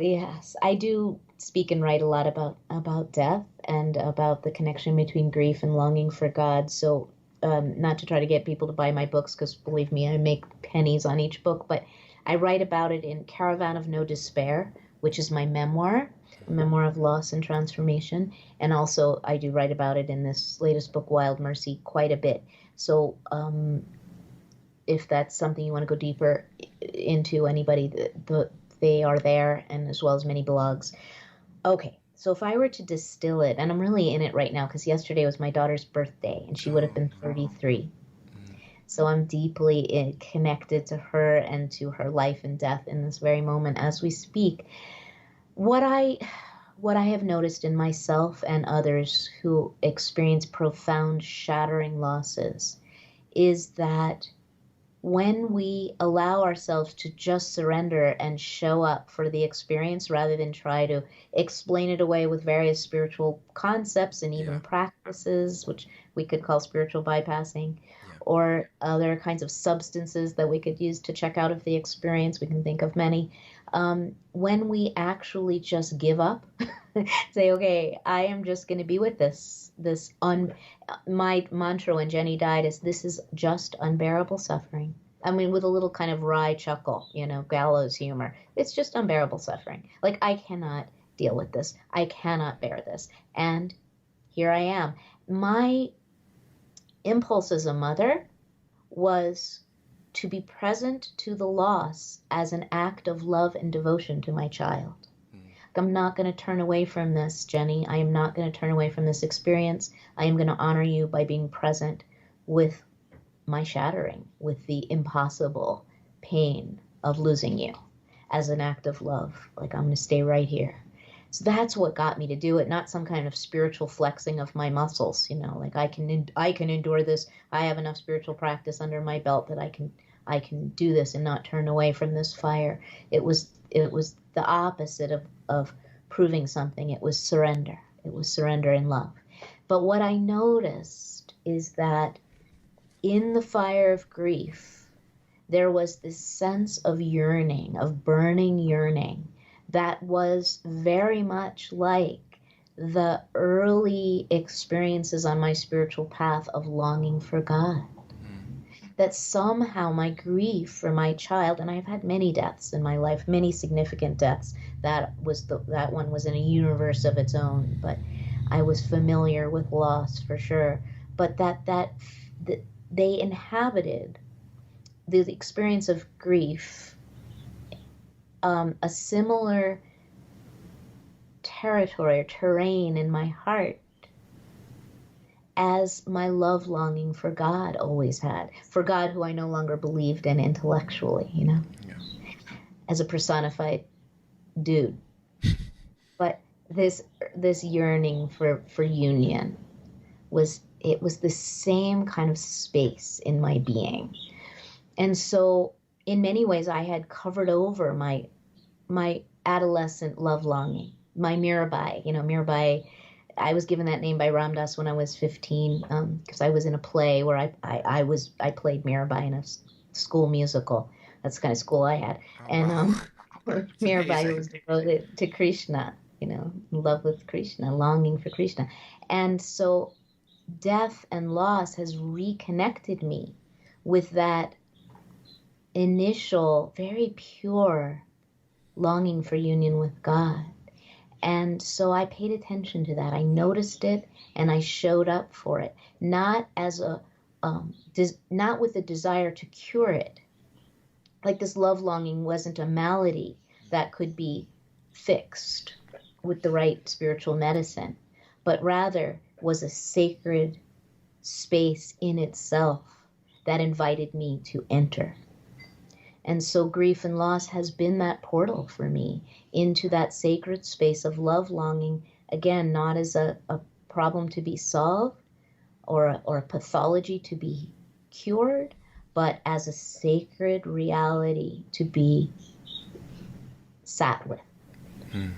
Yes, I do speak and write a lot about death and about the connection between grief and longing for God. So, not to try to get people to buy my books, because believe me, I make pennies on each book, but I write about it in Caravan of No Despair, which is my memoir, a memoir of loss and transformation. And also I do write about it in this latest book, Wild Mercy, quite a bit. So, if that's something you want to go deeper into, anybody, they are there, and as well as many blogs. Okay, so if I were to distill it, and I'm really in it right now because yesterday was my daughter's birthday, and she would have been 33. So I'm deeply connected to her and to her life and death in this very moment as we speak. What I have noticed in myself and others who experience profound, shattering losses is that when we allow ourselves to just surrender and show up for the experience rather than try to explain it away with various spiritual concepts and even practices, which we could call spiritual bypassing, or other kinds of substances that we could use to check out of the experience, we can think of many. When we actually just give up, say, okay, I am just going to be with this. My mantra when Jenny died is, this is just unbearable suffering. I mean, with a little kind of wry chuckle, gallows humor. It's just unbearable suffering. Like, I cannot deal with this. I cannot bear this. And here I am. My impulse as a mother was to be present to the loss as an act of love and devotion to my child. I'm not going to turn away from this, Jenny. I am not going to turn away from this experience. I am going to honor you by being present with my shattering, with the impossible pain of losing you as an act of love. Like, I'm going to stay right here. So that's what got me to do it, not some kind of spiritual flexing of my muscles, like I can endure this. I have enough spiritual practice under my belt that I can do this and not turn away from this fire. It was the opposite of proving something. It was surrender. It was surrender in love. But what I noticed is that in the fire of grief, there was this sense of yearning, of burning yearning, that was very much like the early experiences on my spiritual path of longing for God. That somehow my grief for my child, and I've had many deaths in my life, many significant deaths. That one was in a universe of its own, but I was familiar with loss for sure. But that they inhabited the experience of grief, a similar territory or terrain in my heart as my love longing for God always had, for God who I no longer believed in intellectually, as a personified dude. this this yearning for union was the same kind of space in my being. And so in many ways I had covered over my adolescent love longing, my Mirabai. Mirabai, I was given that name by Ram Dass when I was 15, because I was in a play where I played Mirabai in a school musical. That's the kind of school I had. Oh, And wow. It's Mirabai amazing. was devoted to Krishna, in love with Krishna, longing for Krishna. And so death and loss has reconnected me with that initial, very pure longing for union with God. And so I paid attention to that. I noticed it and I showed up for it, not as not with a desire to cure it. Like this love longing wasn't a malady that could be fixed with the right spiritual medicine, but rather was a sacred space in itself that invited me to enter. And so grief and loss has been that portal for me into that sacred space of love longing, again, not as a problem to be solved or a pathology to be cured, but as a sacred reality to be sat with, Hmm.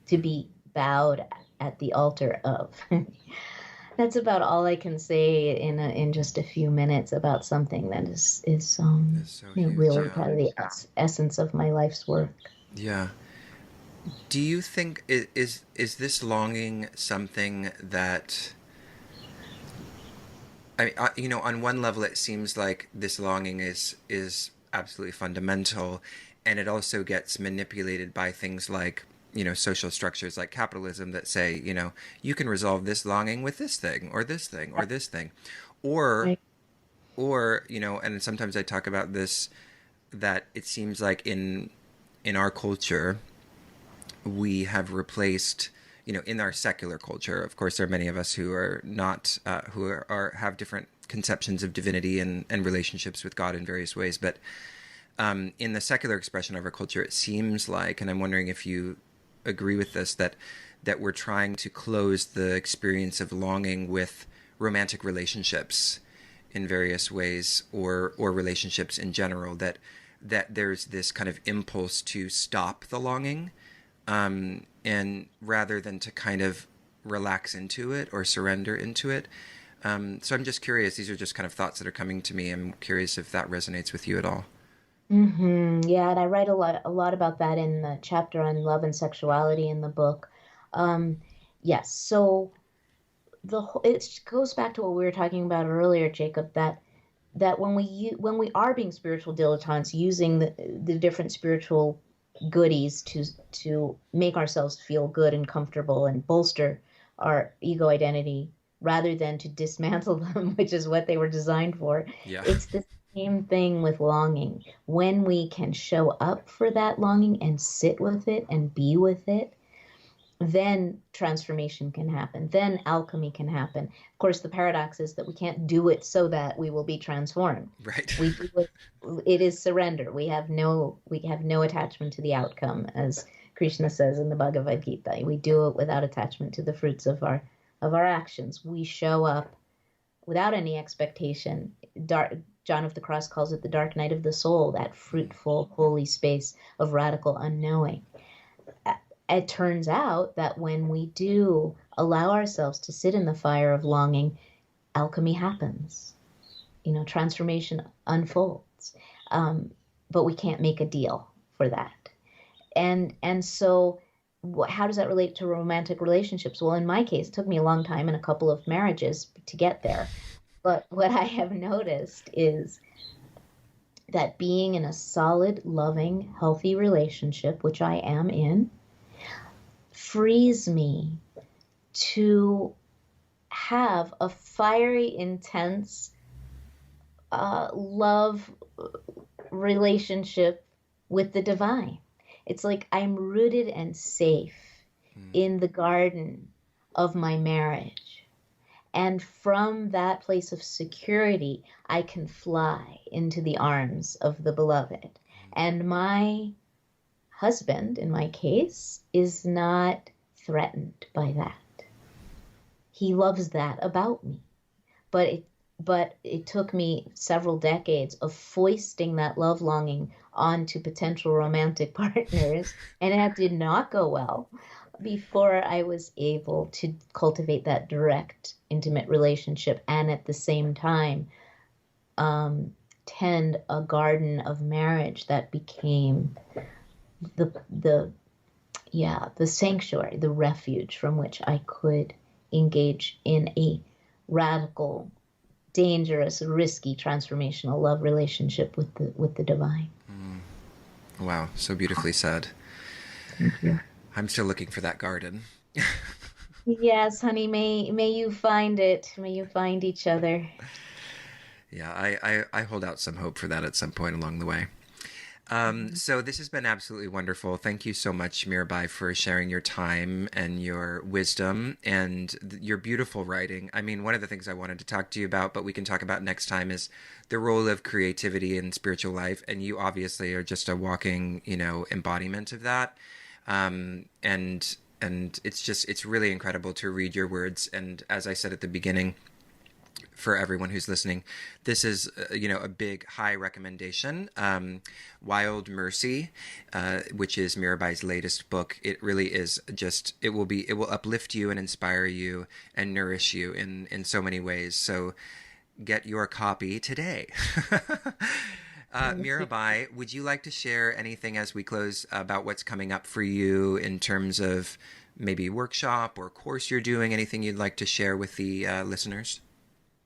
to be bowed at the altar of. That's about all I can say in just a few minutes about something that is That's so huge. really Yeah. kind of the essence of my life's work. Yeah. Do you think is this longing something that on one level, it seems like this longing is absolutely fundamental, and it also gets manipulated by things like social structures like capitalism that say you can resolve this longing with this thing or this thing or this thing, or Right. and sometimes I talk about this, that it seems like in our culture we have replaced, in our secular culture. Of course, there are many of us who are not, have different conceptions of divinity and relationships with God in various ways. But in the secular expression of our culture, it seems like, and I'm wondering if you agree with this, that we're trying to close the experience of longing with romantic relationships in various ways, or relationships in general. That there's this kind of impulse to stop the longing, and rather than to kind of relax into it or surrender into it. So I'm just curious. These are just kind of thoughts that are coming to me. I'm curious if that resonates with you at all. Yeah, and I write a lot about that in the chapter on love and sexuality in the book. Um, yes, so it goes back to what we were talking about earlier, Jacob, that when we are being spiritual dilettantes, using the different spiritual goodies to make ourselves feel good and comfortable and bolster our ego identity rather than to dismantle them, which is what they were designed for. Yeah. It's the same thing with longing. When we can show up for that longing and sit with it and be with it, then transformation can happen. Then alchemy can happen. Of course, the paradox is that we can't do it so that we will be transformed. Right. We do it, it is surrender. We have no attachment to the outcome, as Krishna says in the Bhagavad Gita. We do it without attachment to the fruits of our actions. We show up without any expectation. John of the Cross calls it the dark night of the soul, that fruitful, holy space of radical unknowing. It turns out that when we do allow ourselves to sit in the fire of longing, alchemy happens. Transformation unfolds. But we can't make a deal for that. And so how does that relate to romantic relationships? Well, in my case, it took me a long time and a couple of marriages to get there. But what I have noticed is that being in a solid, loving, healthy relationship, which I am in, frees me to have a fiery, intense love relationship with the divine. It's like I'm rooted and safe Mm. in the garden of my marriage. And from that place of security, I can fly into the arms of the beloved. And my husband, in my case, is not threatened by that. He loves that about me. But it took me several decades of foisting that love longing onto potential romantic partners, and that did not go well before I was able to cultivate that direct, intimate relationship and at the same time um, tend a garden of marriage that became the the sanctuary, the refuge from which I could engage in a radical, dangerous, risky, transformational love relationship with the divine. Wow, so beautifully said. Thank you. I'm still looking for that garden. Yes, honey, may you find it. May you find each other. Yeah, I hold out some hope for that at some point along the way. So this has been absolutely wonderful. Thank you so much, Mirabai, for sharing your time and your wisdom and your beautiful writing. I mean, one of the things I wanted to talk to you about, but we can talk about next time, is the role of creativity in spiritual life. And you obviously are just a walking, embodiment of that. And it's really incredible to read your words. And as I said at the beginning, for everyone who's listening, this is a big high recommendation. Wild Mercy, which is Mirabai's latest book. It really is just it will uplift you and inspire you and nourish you in so many ways. So get your copy today. Mirabai, would you like to share anything as we close about what's coming up for you in terms of maybe workshop or course you're doing? Anything you'd like to share with the listeners?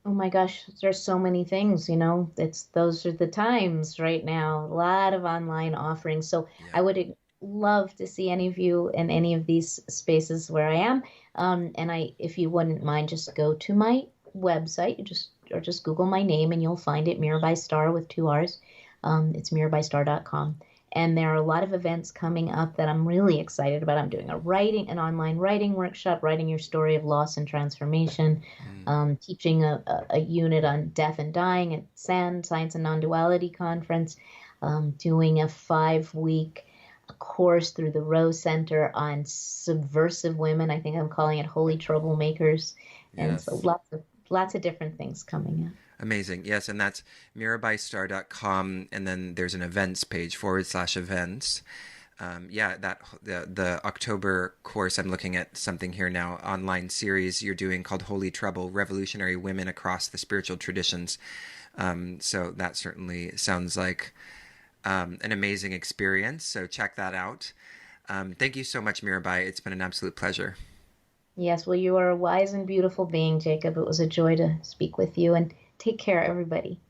Oh my gosh, there's so many things, It's those are the times right now. A lot of online offerings. So I Yeah. would love to see any of you in any of these spaces where I am. And if you wouldn't mind, just go to my website, just Google my name and you'll find it, Mirabai Starr with two R's. It's mirabaistarr.com. And there are a lot of events coming up that I'm really excited about. I'm doing an online writing workshop, writing your story of loss and transformation, Mm. teaching a unit on death and dying at SAND, Science and Non-Duality Conference, doing a 5-week course through the Rose Center on subversive women. I think I'm calling it Holy Troublemakers. And so Yes. lots of different things coming up. Amazing. Yes, and that's mirabaistar.com, and then there's an events page /events. Yeah, the October course, I'm looking at something here now, online series you're doing called Holy Trouble, Revolutionary Women Across the Spiritual Traditions. So that certainly sounds like an amazing experience. So check that out. Thank you so much, Mirabai. It's been an absolute pleasure. Yes, well, you are a wise and beautiful being, Jacob. It was a joy to speak with you, and take care, everybody.